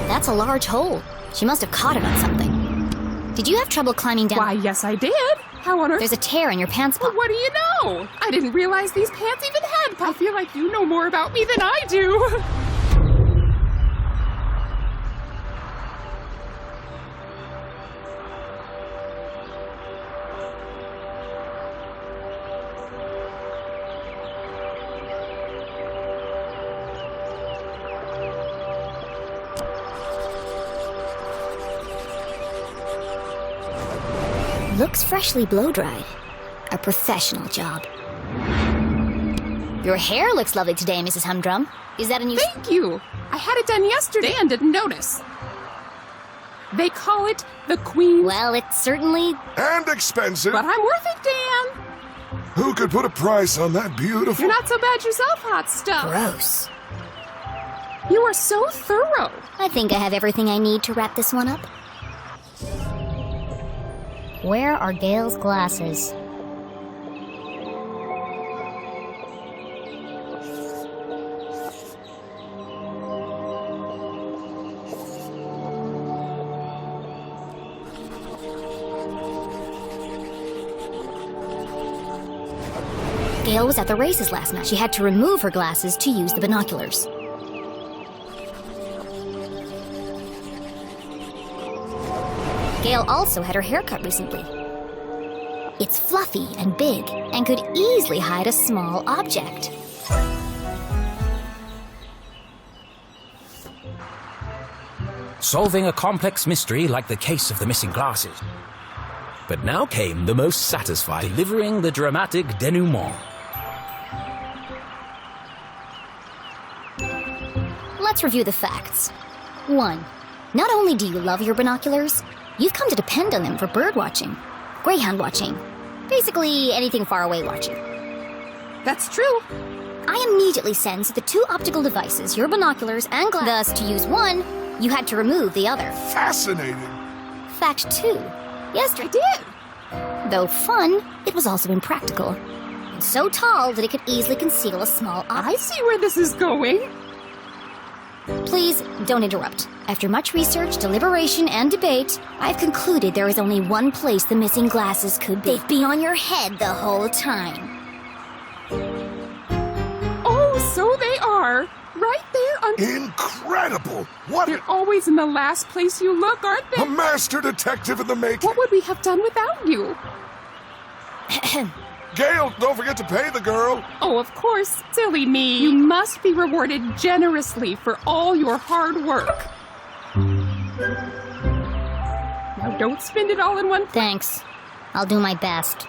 That's a large hole. She must have caught it on something. Did you have trouble climbing down? Why, yes, I did. How on earth? There's a tear in your pants pocket. Well, what do you know? I didn't realize these pants even had pockets. I feel like you know more about me than I do. Looks freshly blow-dried. A professional job. Your hair looks lovely today, Mrs. Humdrum. Is that a new... Thank you. I had it done yesterday and didn't notice. They call it the Queen. Well, it's certainly... And expensive. But I'm worth it, Dan. Who could put a price on that beautiful... You're not so bad yourself, hot stuff. Gross. You are so thorough. I think I have everything I need to wrap this one up. Where are Gail's glasses? Gail was at the races last night. She had to remove her glasses to use the binoculars. Gail also had her hair cut recently. It's fluffy and big and could easily hide a small object. Solving a complex mystery like the case of the missing glasses. But now came the most satisfying, delivering the dramatic denouement. Let's review the facts. 1. Not only do you love your binoculars, you've come to depend on them for bird watching, greyhound watching, basically anything far away watching. That's true. I immediately sensed that the two optical devices, your binoculars and thus to use one, you had to remove the other. Fascinating. Fact 2. Yes, I did. Though fun, it was also impractical. And so tall that it could easily conceal a small object. I see where this is going. Please, don't interrupt. After much research, deliberation, and debate, I've concluded there is only one place the missing glasses could be. They've been on your head the whole time. Oh, so they are. Right there on... Incredible! What? They're always in the last place you look, aren't they? A master detective in the making. What would we have done without you? Gail, don't forget to pay the girl. Oh, of course. Silly me. You must be rewarded generously for all your hard work. Now don't spend it all in one... Thanks. I'll do my best.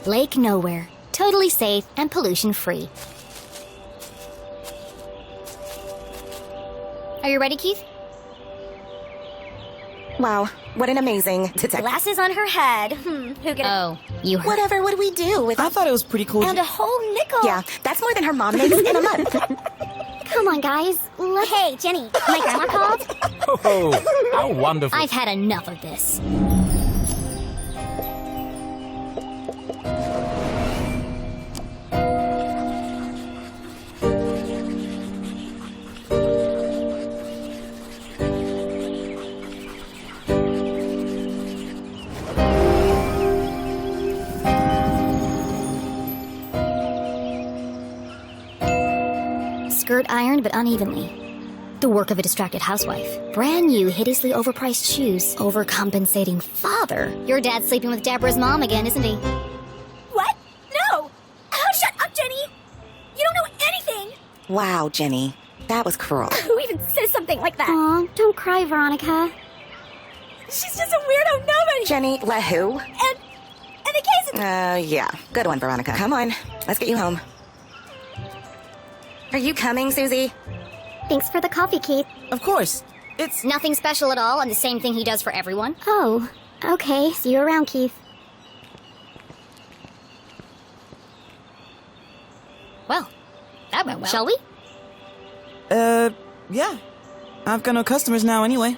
Lake nowhere. Totally safe and pollution-free. Are you ready, Keith? Wow, what an amazing detective. Glasses on her head. Who could... Oh, you heard. Whatever would we do with... I thought it was pretty cool. And a whole nickel. Yeah, that's more than her mom makes in a month. Come on, guys. Hey, Jenny, my grandma called. Oh, how wonderful. I've had enough of this. Skirt ironed but unevenly. The work of a distracted housewife. Brand new, hideously overpriced shoes. Overcompensating father. Your dad's sleeping with Deborah's mom again, isn't he? What? No! Oh, shut up, Jenny! You don't know anything! Wow, Jenny. That was cruel. Who even says something like that? Aw, don't cry, Veronica. She's just a weirdo nobody! Jenny, let who? And the case of... Yeah. Good one, Veronica. Come on. Let's get you home. Are you coming, Susie? Thanks for the coffee, Keith. Of course. It's nothing special at all, and the same thing he does for everyone. Oh, okay. See you around, Keith. Well, that went well. Shall we? Yeah. I've got no customers now anyway.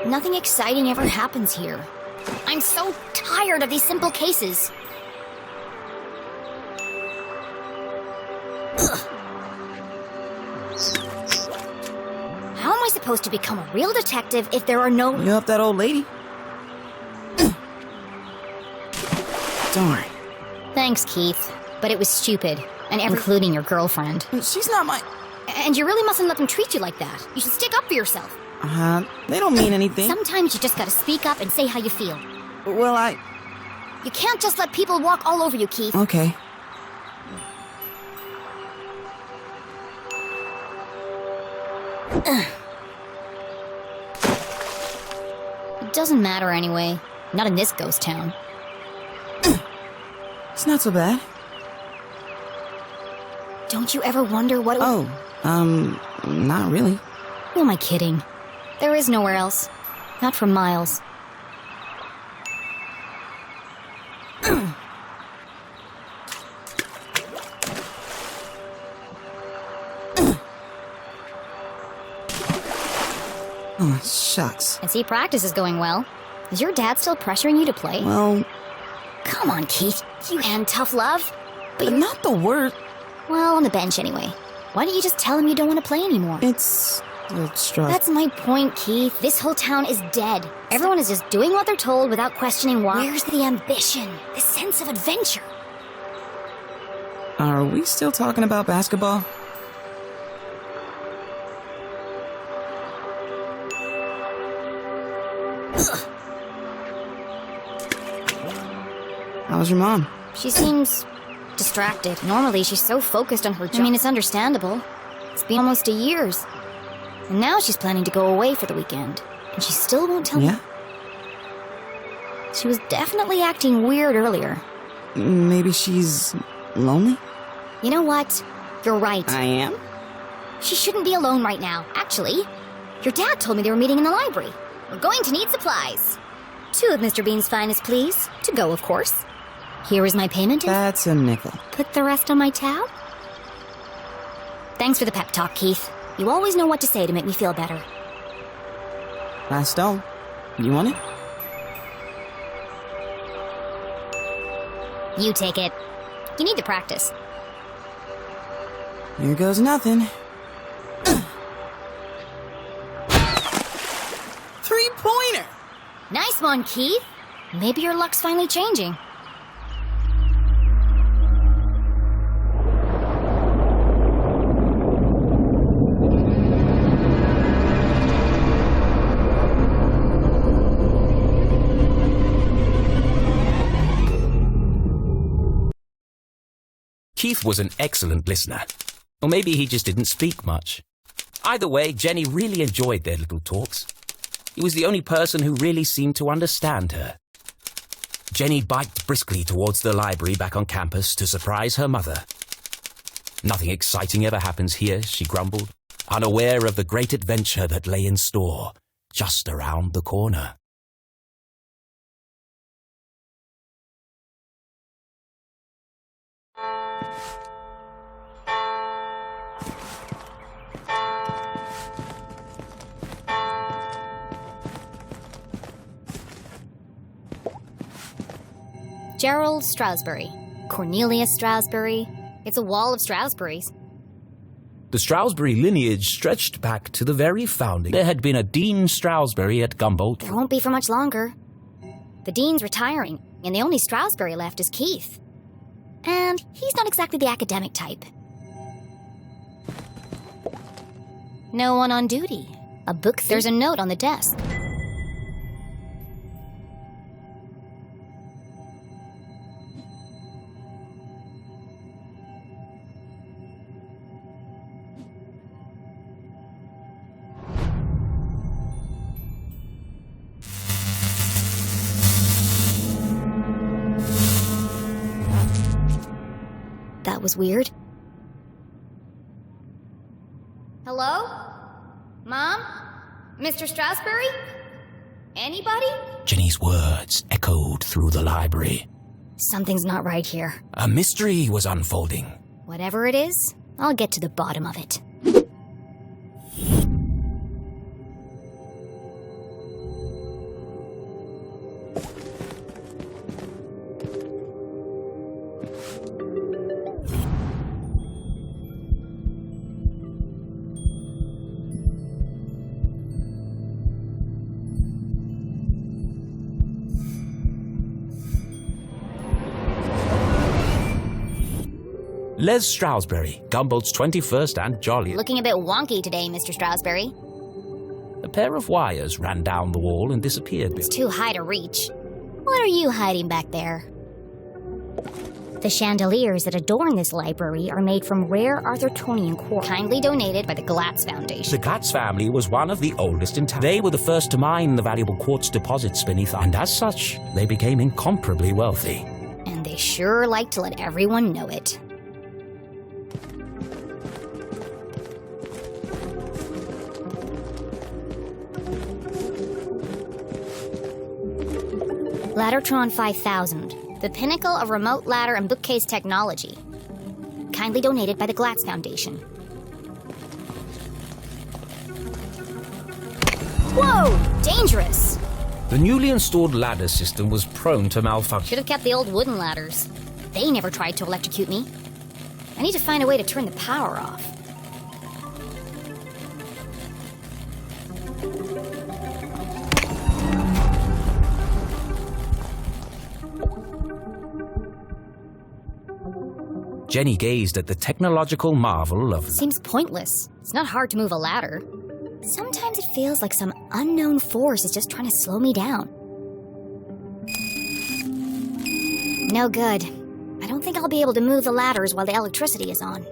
Nothing exciting ever happens here. I'm so tired of these simple cases. Ugh. How am I supposed to become a real detective if there are no... You help that old lady? Darn. Thanks, Keith. But it was stupid. And including your girlfriend. She's not my... And you really mustn't let them treat you like that. You should stick up for yourself. They don't mean anything. Sometimes you just gotta speak up and say how you feel. Well, You can't just let people walk all over you, Keith. Okay. It doesn't matter anyway. Not in this ghost town. It's not so bad. Don't you ever wonder what it would... Oh, not really. Who am I kidding? There is nowhere else. Not for miles. Oh, shucks. I see practice is going well. Is your dad still pressuring you to play? Well... Come on, Keith. You and tough love. But not the word. Well, on the bench anyway. Why don't you just tell him you don't want to play anymore? It's stress. That's my point, Keith. This whole town is dead. Everyone is just doing what they're told without questioning why. Where's the ambition? The sense of adventure? Are we still talking about basketball? How's your mom? She seems distracted. Normally, she's so focused on her job. I mean, it's understandable. It's been almost a year. And now she's planning to go away for the weekend. And she still won't tell me. She was definitely acting weird earlier. Maybe she's lonely? You know what? You're right. I am? She shouldn't be alone right now. Actually, your dad told me they were meeting in the library. We're going to need supplies. 2 of Mr. Bean's finest, please. To go, of course. Here is my payment. That's a nickel. Put the rest on my tab. Thanks for the pep talk, Keith. You always know what to say to make me feel better. Last doll. You want it? You take it. You need to practice. Here goes nothing. 3-pointer! Nice one, Keith. Maybe your luck's finally changing. Keith was an excellent listener. Or maybe he just didn't speak much. Either way, Jenny really enjoyed their little talks. He was the only person who really seemed to understand her. Jenny biked briskly towards the library back on campus to surprise her mother. Nothing exciting ever happens here, she grumbled, unaware of the great adventure that lay in store just around the corner. Gerald Stroudsbury. Cornelius Stroudsbury. It's a wall of Stroudsburys. The Stroudsbury lineage stretched back to the very founding. There had been a Dean Stroudsbury at Gumboldt. There won't be for much longer. The Dean's retiring, and the only Stroudsbury left is Keith. And he's not exactly the academic type. No one on duty. A book thief. There's a note on the desk. That was weird. Hello? Mom? Mr. Stroudsbury? Anybody? Jenny's words echoed through the library. Something's not right here. A mystery was unfolding. Whatever it is, I'll get to the bottom of it. Les Stroudsbury, Gumboldt's 21st and jolliest. Looking a bit wonky today, Mr. Stroudsbury. A pair of wires ran down the wall and disappeared. It's too high to reach. What are you hiding back there? The chandeliers that adorn this library are made from rare Arthurtonian quartz, kindly donated by the Glatz Foundation. The Glatz family was one of the oldest in town. They were the first to mine the valuable quartz deposits beneath, and as such, they became incomparably wealthy. And they sure like to let everyone know it. Laddertron 5000, the pinnacle of remote ladder and bookcase technology. Kindly donated by the Glatz Foundation. Whoa! Dangerous! The newly installed ladder system was prone to malfunction. Should have kept the old wooden ladders. They never tried to electrocute me. I need to find a way to turn the power off. Jenny gazed at the technological marvel of... Seems pointless. It's not hard to move a ladder. Sometimes it feels like some unknown force is just trying to slow me down. No good. I don't think I'll be able to move the ladders while the electricity is on.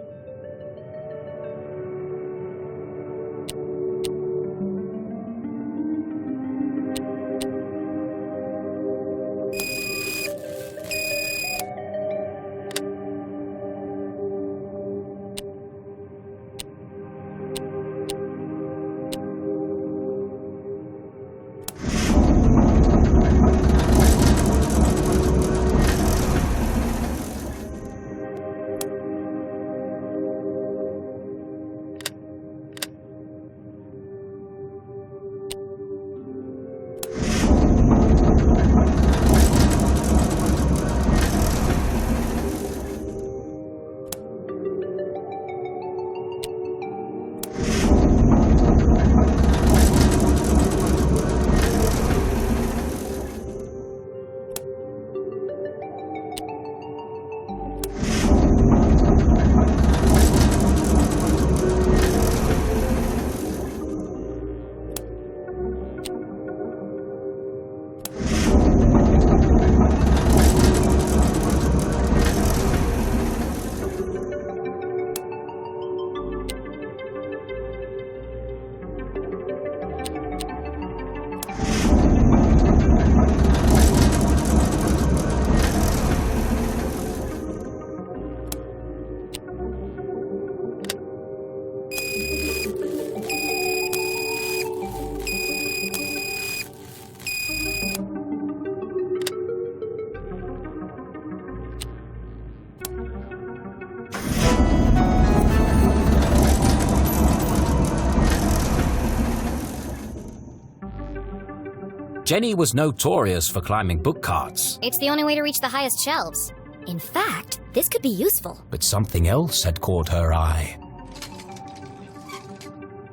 Jenny was notorious for climbing book carts, It's the only way to reach the highest shelves. In fact, this could be useful. but something else had caught her eye.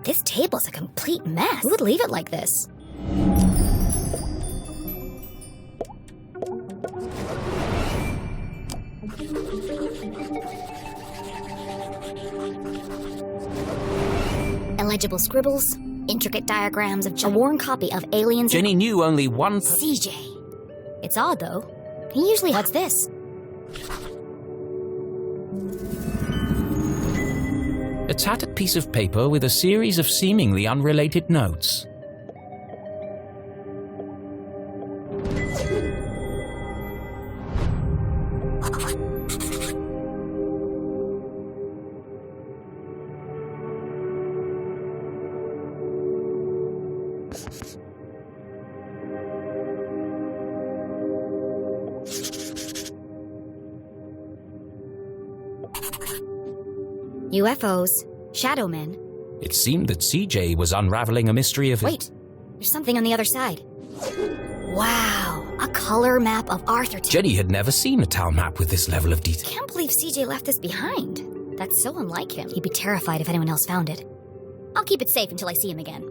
This table's a complete mess. Who would leave it like this? Illegible scribbles, intricate diagrams of a worn copy of Aliens. Jenny knew only one CJ. It's odd, though. He usually... What's this? a tattered piece of paper with a series of seemingly unrelated notes. UFOs, shadow men. It seemed that CJ was unraveling a mystery of... Wait, there's something on the other side. Wow, a color map of Arthurton. Jenny had never seen a town map with this level of detail. Can't believe CJ left this behind. That's so unlike him. He'd be terrified if anyone else found it. I'll keep it safe until I see him again.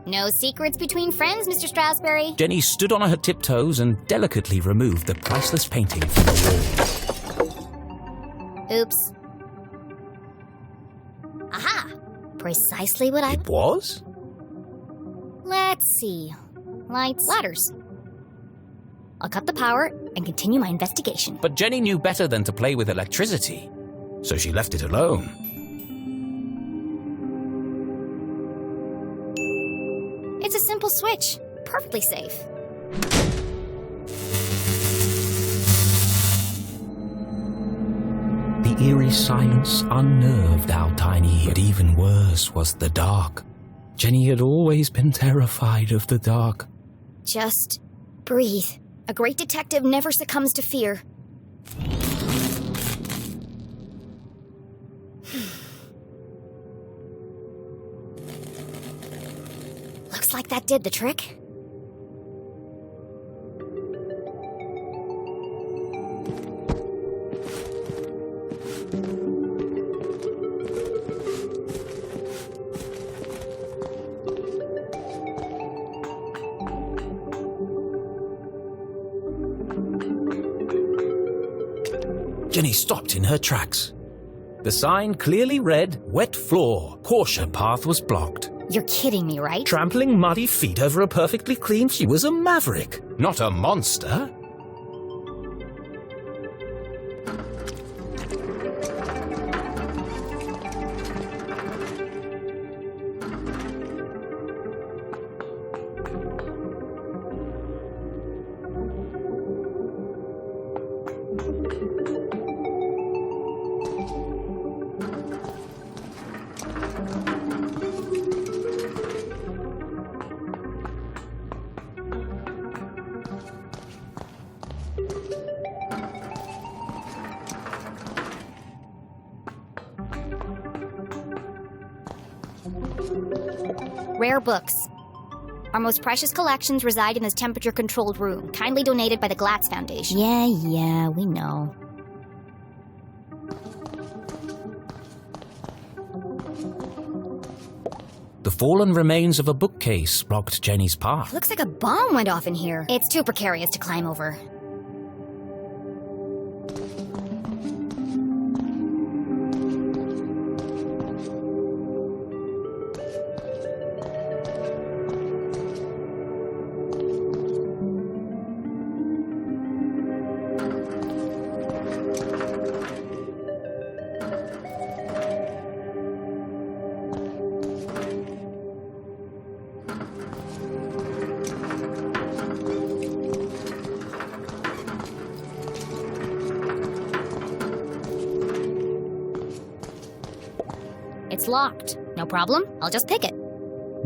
No secrets between friends, Mr. Strasberry. Jenny stood on her tiptoes and delicately removed the priceless painting from the wall. Oops. Aha! Precisely what I... It was? Let's see. Lights. Ladders. I'll cut the power and continue my investigation. But Jenny knew better than to play with electricity, so she left it alone. It's a simple switch. Perfectly safe. The eerie silence unnerved our tiny, but even worse was the dark. Jenny had always been terrified of the dark. Just breathe. A great detective never succumbs to fear. Looks like that did the trick. Jenny stopped in her tracks. The sign clearly read, "Wet floor, caution, path was blocked." You're kidding me, right? Trampling muddy feet over a perfectly clean... She was a maverick, not a monster. Rare books. Our most precious collections reside in this temperature-controlled room, kindly donated by the Glatz Foundation. Yeah, we know. The fallen remains of a bookcase blocked Jenny's path. Looks like a bomb went off in here. It's too precarious to climb over. It's locked. No problem. I'll just pick it.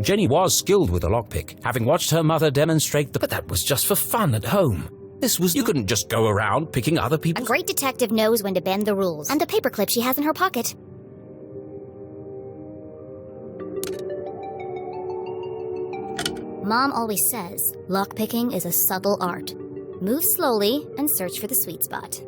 Jenny was skilled with a lockpick, having watched her mother demonstrate but that was just for fun at home. You couldn't just go around picking other A people's... great detective knows when to bend the rules. And the paperclip she has in her pocket. Mom always says, lockpicking is a subtle art. Move slowly and search for the sweet spot.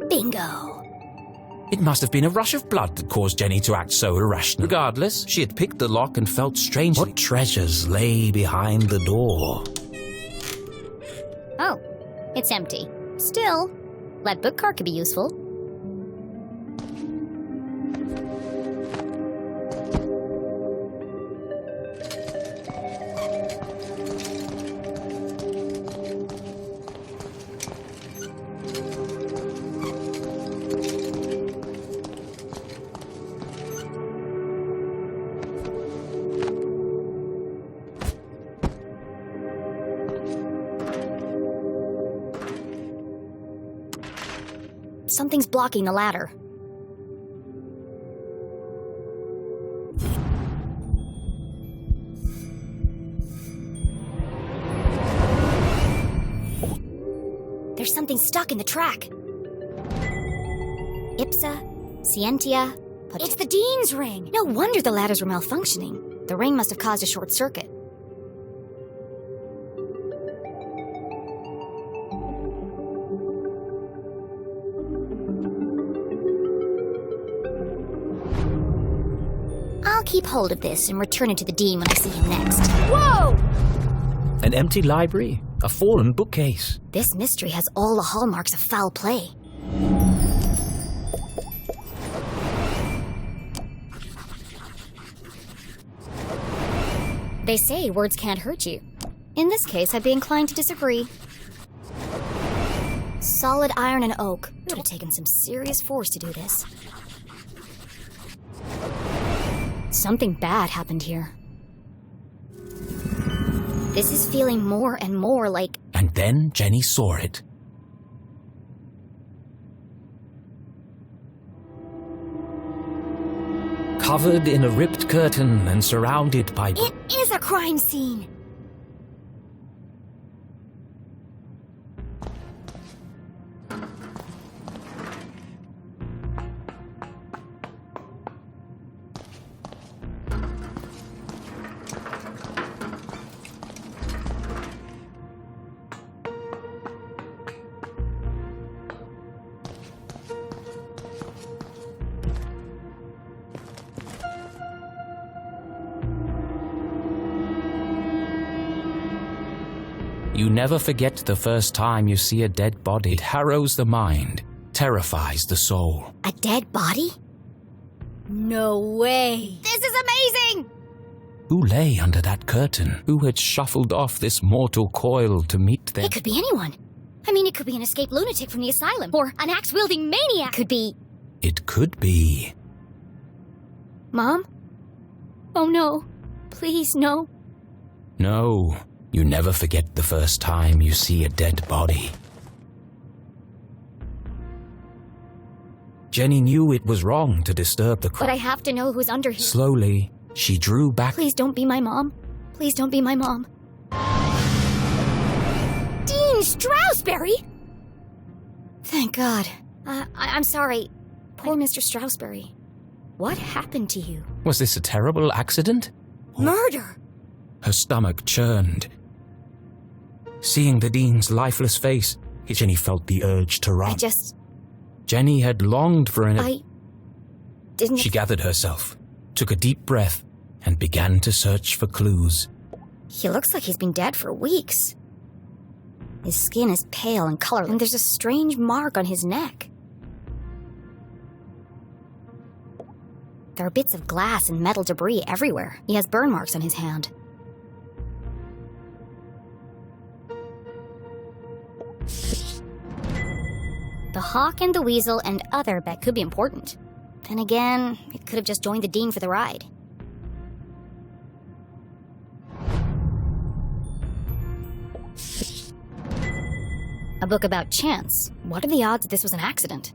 Bingo! It must have been a rush of blood that caused Jenny to act so irrational. Regardless, she had picked the lock and felt strangely... What treasures lay behind the door? Oh, it's empty. Still, that bookcart could be useful. Something's blocking the ladder. There's something stuck in the track. Ipsa, Scientia... It's the Dean's ring! No wonder the ladders were malfunctioning. The ring must have caused a short circuit. I'll keep hold of this and return it to the Dean when I see him next. Whoa! An empty library, a fallen bookcase. This mystery has all the hallmarks of foul play. They say words can't hurt you. In this case, I'd be inclined to disagree. Solid iron and oak. It would have taken some serious force to do this. Something bad happened here. This is feeling more and more like... And then Jenny saw it. Covered in a ripped curtain and surrounded by... It is a crime scene! You never forget the first time you see a dead body. It harrows the mind, terrifies the soul. A dead body? No way. This is amazing! Who lay under that curtain? Who had shuffled off this mortal coil to meet them? It could be anyone. I mean, it could be an escaped lunatic from the asylum, or an axe-wielding maniac. Could be... It could be... Mom? Oh no. Please, no. No, you never forget the first time you see a dead body. Jenny knew it was wrong to disturb the But I have to know who's under here. Slowly, she drew back. Please don't be my mom. Please don't be my mom. Dean Stroudsbury? Thank God. I'm sorry. Poor Mr. Stroudsbury. What happened to you? Was this a terrible accident? Murder! Her stomach churned. Seeing the Dean's lifeless face, Jenny felt the urge to run. Jenny had longed for an... She gathered herself, took a deep breath, and began to search for clues. He looks like he's been dead for weeks. His skin is pale and colorless, and there's a strange mark on his neck. There are bits of glass and metal debris everywhere. He has burn marks on his hand. The hawk and the weasel and other bet could be important. Then again, it could have just joined the Dean for the ride. A book about chance. What are the odds that this was an accident?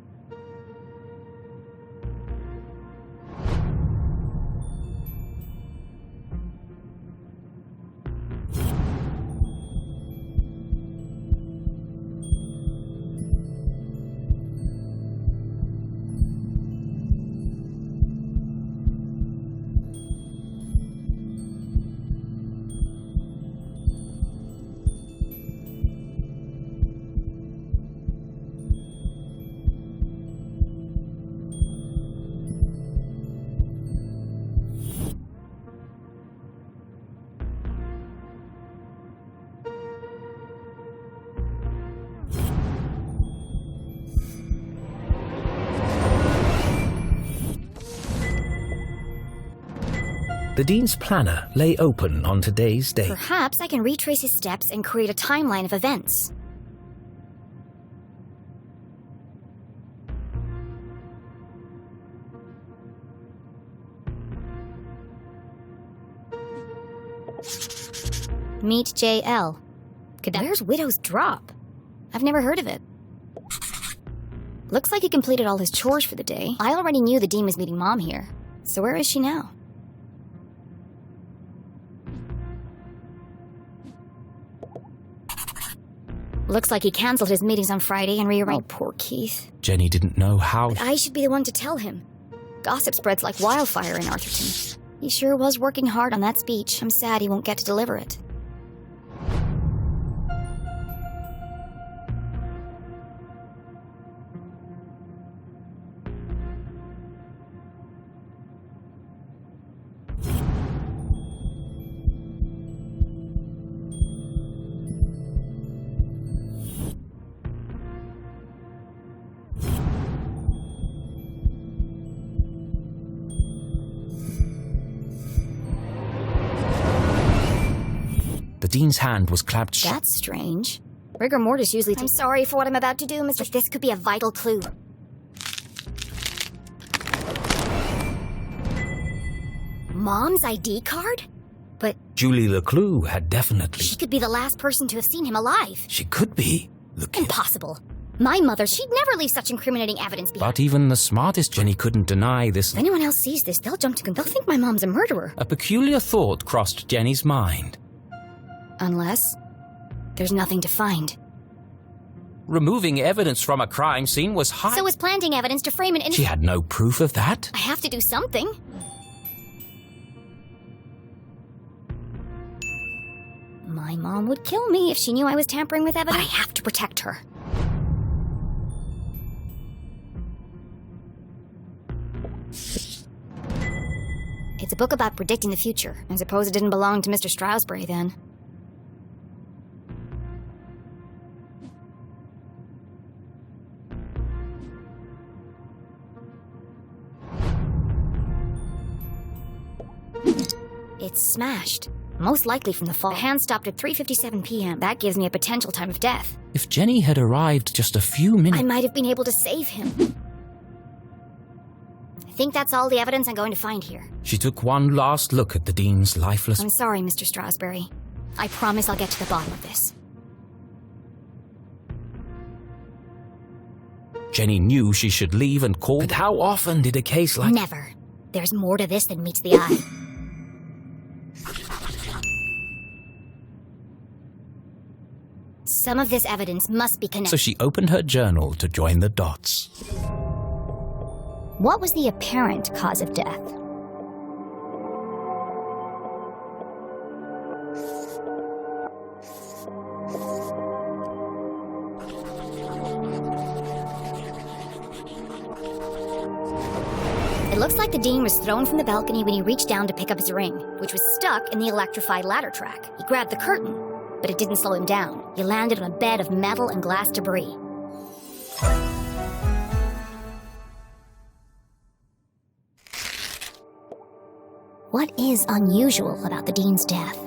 The Dean's planner lay open on today's date. Perhaps I can retrace his steps and create a timeline of events. Meet JL. Where's Widow's Drop? I've never heard of it. Looks like he completed all his chores for the day. I already knew the Dean was meeting Mom here. So where is she now? Looks like he cancelled his meetings on Friday and rearranged. Oh, poor Keith. Jenny didn't know how. But I should be the one to tell him. Gossip spreads like wildfire in Arthurton. He sure was working hard on that speech. I'm sad he won't get to deliver it. The Dean's hand was clapped shut. That's strange. Rigor mortis usually takes... I'm sorry for what I'm about to do, Mr. But this could be a vital clue. Mom's ID card? But... Julie LeClue had definitely... She could be the last person to have seen him alive. She could be. Impossible. My mother, she'd never leave such incriminating evidence behind. But even the smartest Jenny couldn't deny this. If anyone else sees this, they'll jump to... They'll think my mom's a murderer. A peculiar thought crossed Jenny's mind. Unless there's nothing to find. Removing evidence from a crime scene was high. So was planting evidence to frame an innocent... She had no proof of that. I have to do something. My mom would kill me if she knew I was tampering with evidence. But I have to protect her. It's a book about predicting the future. I suppose it didn't belong to Mr. Stroudsbury then. It's smashed. Most likely from the fall. The hand stopped at 3:57 p.m. That gives me a potential time of death. If Jenny had arrived just a few minutes... I might have been able to save him. I think that's all the evidence I'm going to find here. She took one last look at the Dean's lifeless... I'm sorry, Mr. Strasberry. I promise I'll get to the bottom of this. Jenny knew she should leave and call... But how often did a case like... Never. There's more to this than meets the eye. Some of this evidence must be connected. So she opened her journal to join the dots. What was the apparent cause of death? It looks like the Dean was thrown from the balcony when he reached down to pick up his ring, which was stuck in the electrified ladder track. He grabbed the curtain, but it didn't slow him down. He landed on a bed of metal and glass debris. What is unusual about the Dean's death?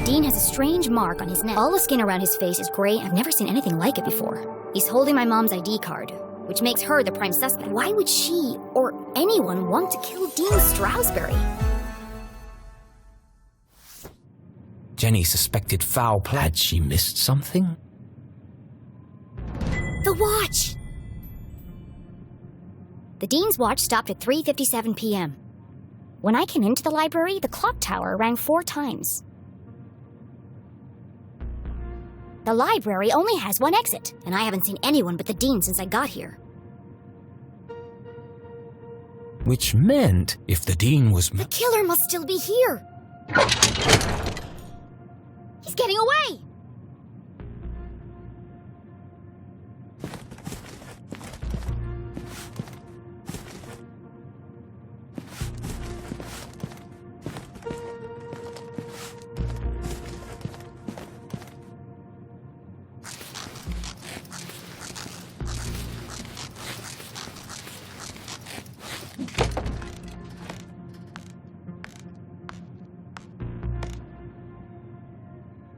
Dean has a strange mark on his neck. All the skin around his face is gray. I've never seen anything like it before. He's holding my mom's ID card, which makes her the prime suspect. Why would she or anyone want to kill Dean Strasberry? Jenny suspected foul play. Had she missed something? The watch! The Dean's watch stopped at 3:57 p.m. When I came into the library, the clock tower rang 4 times. The library only has one exit, and I haven't seen anyone but the Dean since I got here. Which meant, if the Dean was... The killer must still be here! He's getting away!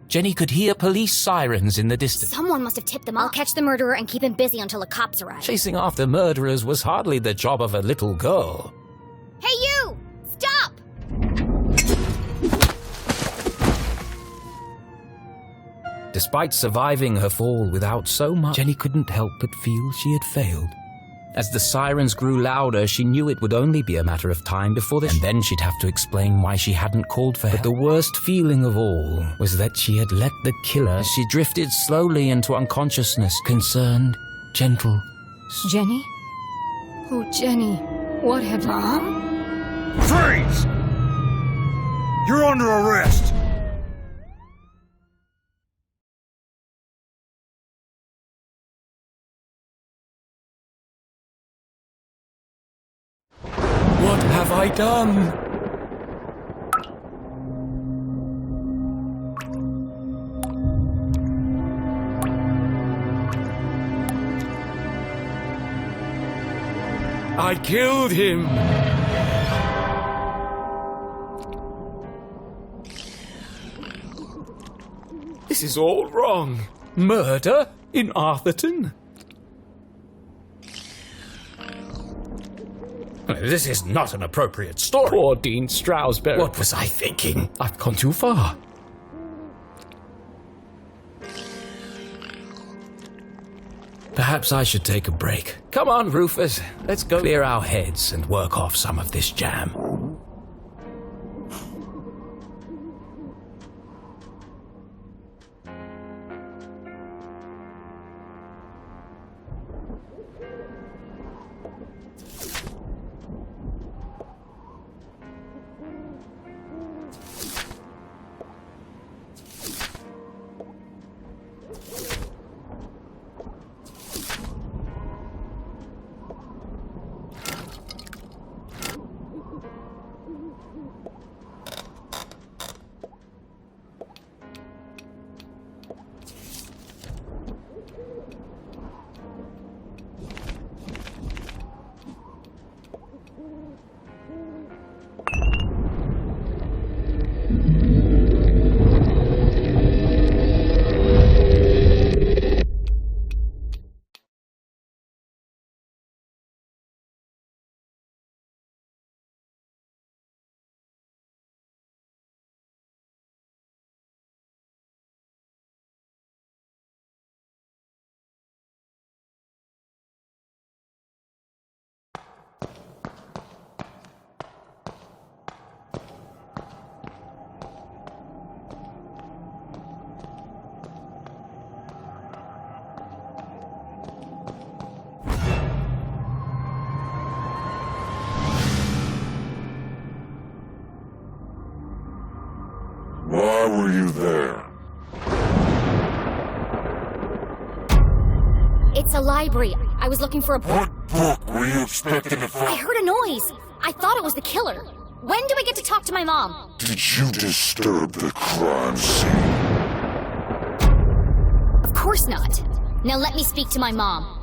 Jenny could hear police sirens in the distance. Someone must have tipped them off. I'll catch the murderer and keep him busy until the cops arrive. Chasing after murderers was hardly the job of a little girl. Hey, you! Stop! Despite surviving her fall without so much, Jenny couldn't help but feel she had failed. As the sirens grew louder, she knew it would only be a matter of time before and then she'd have to explain why she hadn't called for help. But the worst feeling of all was that she had let the killer... As she drifted slowly into unconsciousness, concerned, gentle... Jenny? Oh, Jenny, what have you... Mom? Freeze! You're under arrest! What have I done? I killed him! This is all wrong. Murder in Arthurton? This is not an appropriate story. Poor Dean Strasberry. What was I thinking? I've gone too far. Perhaps I should take a break. Come on, Rufus. Let's go clear our heads and work off some of this jam. the library. I was looking for a book. What book were you expecting to find? I heard a noise. I thought it was the killer. When do we get to talk to my mom? Did you disturb the crime scene? Of course not. Now let me speak to my mom.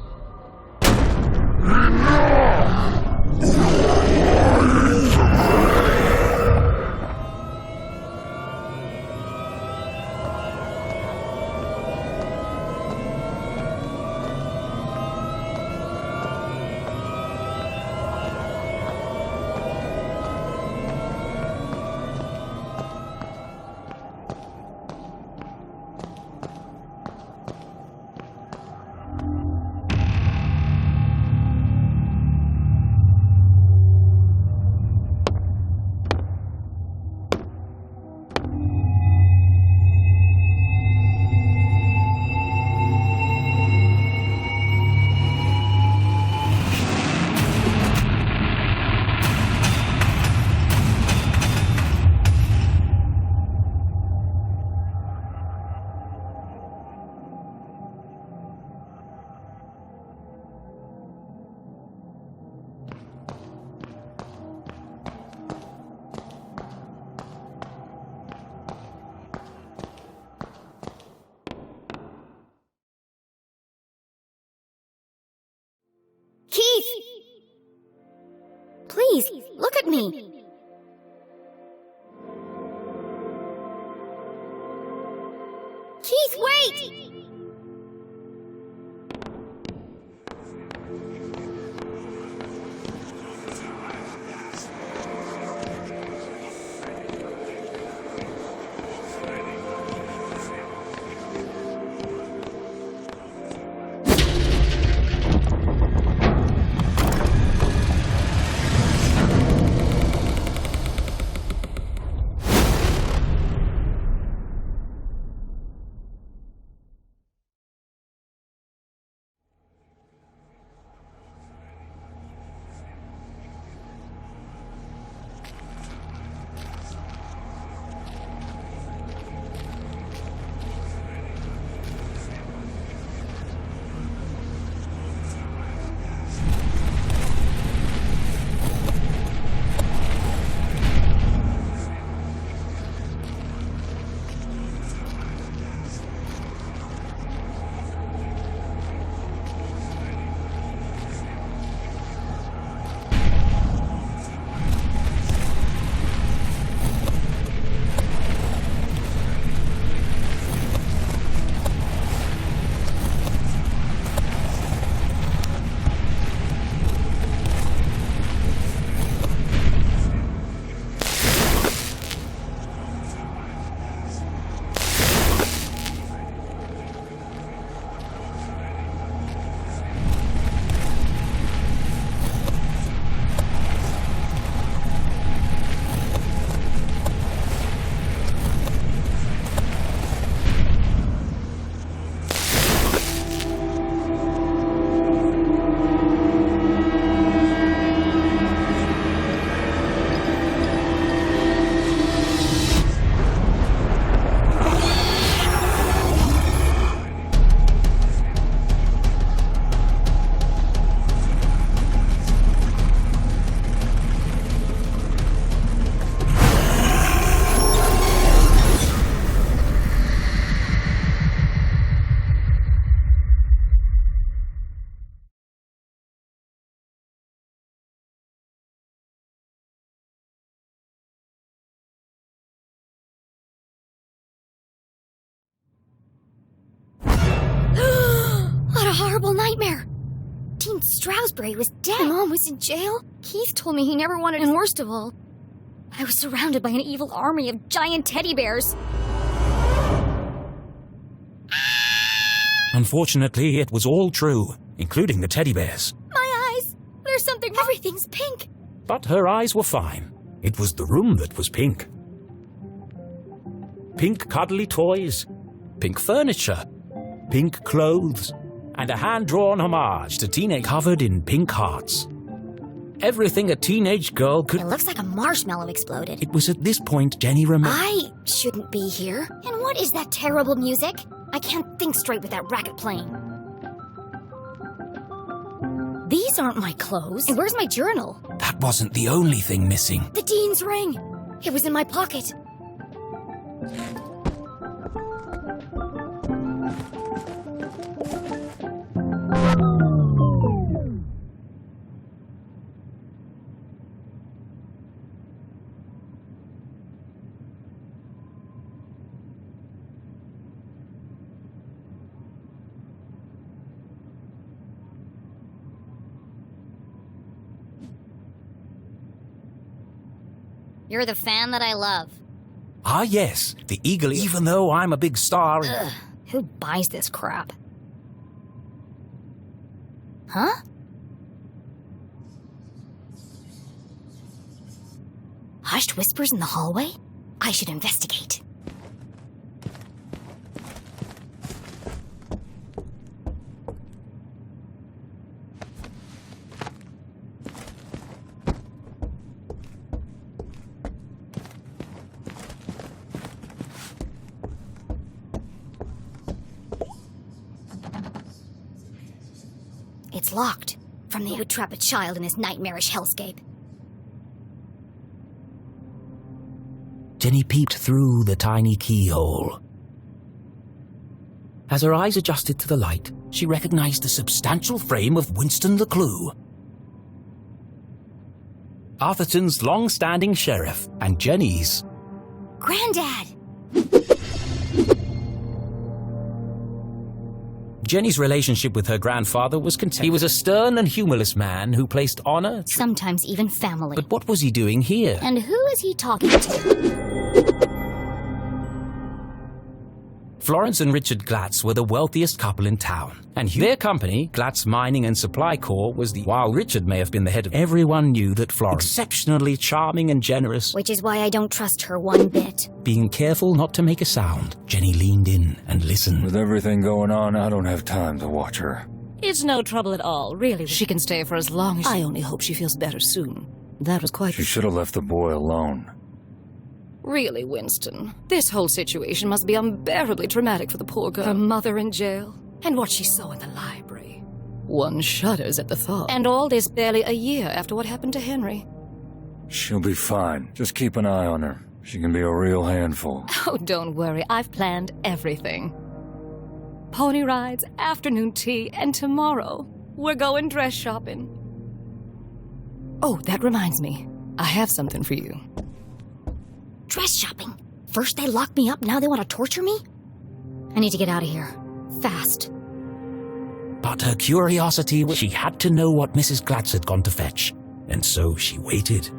Keith! Please, look at me. Keith, wait! What a horrible nightmare! Dean Stroudsbury was dead. My mom was in jail. Keith told me he never wanted, and worst of all, I was surrounded by an evil army of giant teddy bears. Unfortunately, it was all true, including the teddy bears. My eyes! There's something wrong. Everything's pink. But her eyes were fine. It was the room that was pink. Pink cuddly toys, pink furniture, pink clothes, and a hand-drawn homage to teenage covered in pink hearts. Everything a teenage girl could... It looks like a marshmallow exploded. It was at this point Jenny remembered... I shouldn't be here. And what is that terrible music? I can't think straight with that racket playing. These aren't my clothes. And where's my journal? That wasn't the only thing missing. The dean's ring. It was in my pocket. You're the fan that I love. Ah, yes, the eagerly, even though I'm a big star. Ugh, who buys this crap? Huh? Hushed whispers in the hallway? I should investigate. It's locked. From the would trap a child in his nightmarish hellscape. Jenny peeped through the tiny keyhole. As her eyes adjusted to the light, she recognized the substantial frame of Winston LeClue, Arthurton's long-standing sheriff, and Jenny's Granddad! Jenny's relationship with her grandfather was content. He was a stern and humorless man who placed honor, sometimes even family. But what was he doing here? And who is he talking to? Florence and Richard Glatz were the wealthiest couple in town, and their company, Glatz Mining and Supply Corps, was while Richard may have been the head of, everyone knew that Florence, exceptionally charming and generous, which is why I don't trust her one bit. Being careful not to make a sound, Jenny leaned in and listened. With everything going on, I don't have time to watch her. It's no trouble at all, really. She can stay for as long as I only hope she feels better soon. That was quite... She should have left the boy alone. Really, Winston, this whole situation must be unbearably traumatic for the poor girl. Her mother in jail, and what she saw in the library. One shudders at the thought. And all this barely a year after what happened to Henry. She'll be fine. Just keep an eye on her. She can be a real handful. Oh, don't worry. I've planned everything. Pony rides, afternoon tea, and tomorrow we're going dress shopping. Oh, that reminds me. I have something for you. Dress shopping? First they locked me up, now they want to torture me? I need to get out of here. Fast. But her curiosity was she had to know what Mrs. Glatz had gone to fetch, and so she waited.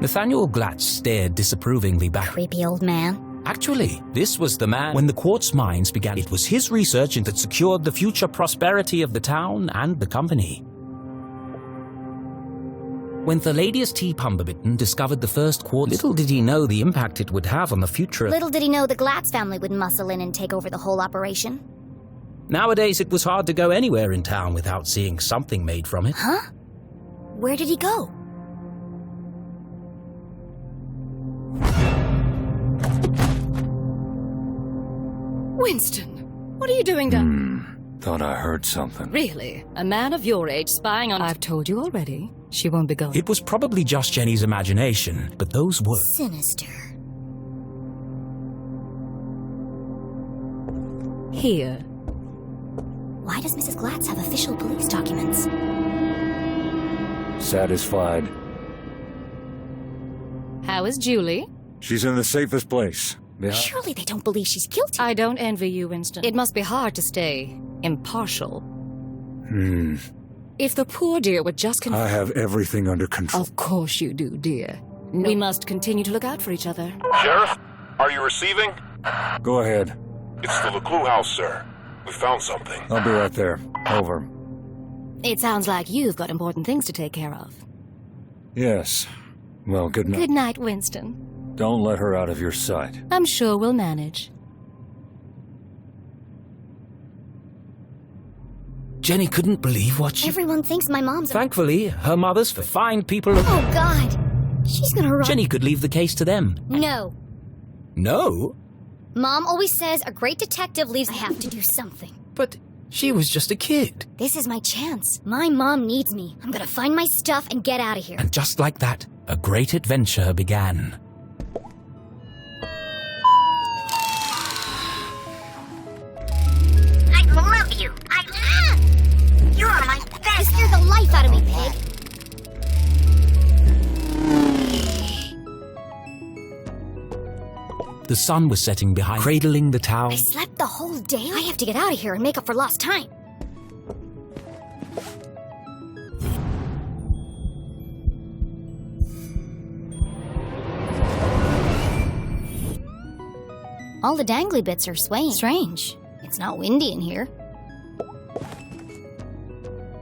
Nathaniel Glatz stared disapprovingly back. Creepy old man. Actually, this was the man when the Quartz mines began. It was his research that secured the future prosperity of the town and the company. When Thaddeus T. Pumberbitten discovered the first quartz, little did he know the impact it would have on the future of... Little did he know the Glatz family would muscle in and take over the whole operation. Nowadays, it was hard to go anywhere in town without seeing something made from it. Huh? Where did he go? Winston, what are you doing down? Thought I heard something. Really? A man of your age spying on... I've told you already. She won't be going. It was probably just Jenny's imagination, but those were... Sinister. Here. Why does Mrs. Glatz have official police documents? Satisfied. How is Julie? She's in the safest place. Surely they don't believe she's guilty. I don't envy you, Winston. It must be hard to stay impartial. If the poor dear would just I have everything under control. Of course you do, dear. We must continue to look out for each other. Sheriff, are you receiving? Go ahead. It's the LeClue house, sir. We found something. I'll be right there. Over. It sounds like you've got important things to take care of. Yes. Well, good night. Good night, Winston. Don't let her out of your sight. I'm sure we'll manage. Jenny couldn't believe what she... Everyone thinks my mom's... Thankfully, her mother's fine people... Oh, God! She's gonna run... Jenny could leave the case to them. No. No? Mom always says a great detective leaves... I have to do something. But she was just a kid. This is my chance. My mom needs me. I'm gonna find my stuff and get out of here. And just like that, a great adventure began. I love you. You're my best. You scared the life out of me, pig. The sun was setting behind, cradling the town. I slept the whole day. I have to get out of here and make up for lost time. All the dangly bits are swaying. Strange. It's not windy in here.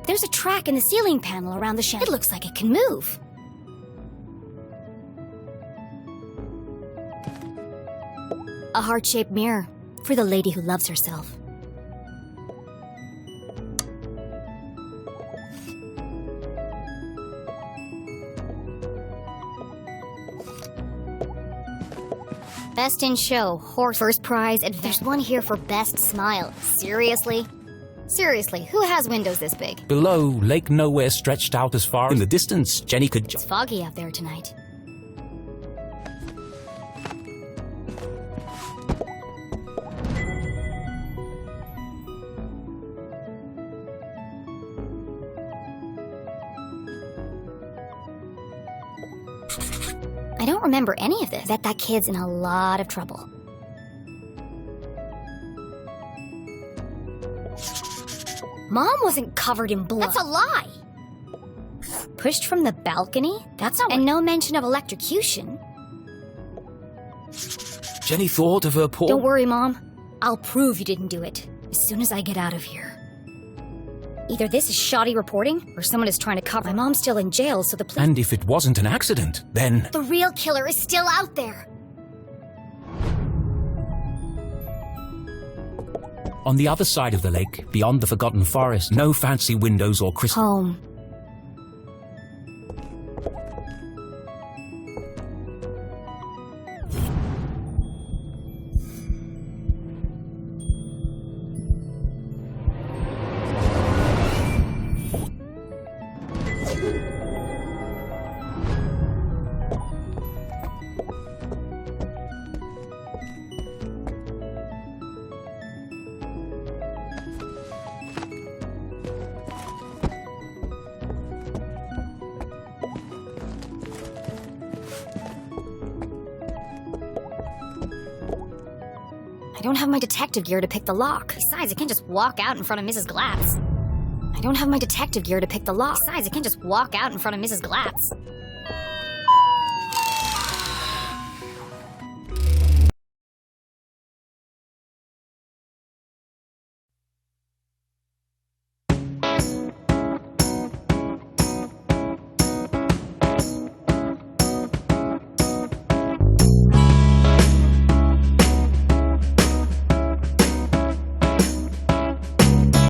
There's a track in the ceiling panel around the shanty. It looks like it can move. A heart-shaped mirror for the lady who loves herself. Best in show, horse first prize, and there's one here for best smile. Seriously? Seriously, who has windows this big? Below, Lake Nowhere stretched out as far in the distance. Jenny could It's foggy out there tonight. I don't remember any of this. That kid's in a lot of trouble. Mom wasn't covered in blood. That's a lie! Pushed from the balcony? That's not. And no mention of electrocution. Jenny thought of her poor... Don't worry, Mom. I'll prove you didn't do it as soon as I get out of here. Either this is shoddy reporting, or someone is trying to cover. My mom's still in jail, so the police... And if it wasn't an accident, then... The real killer is still out there! On the other side of the lake, beyond the forgotten forest, no fancy windows or crystal... Home. I don't have my detective gear to pick the lock. Besides, I can't just walk out in front of Mrs. Glatz. I don't have my detective gear to pick the lock. Besides, I can't just walk out in front of Mrs. Glatz.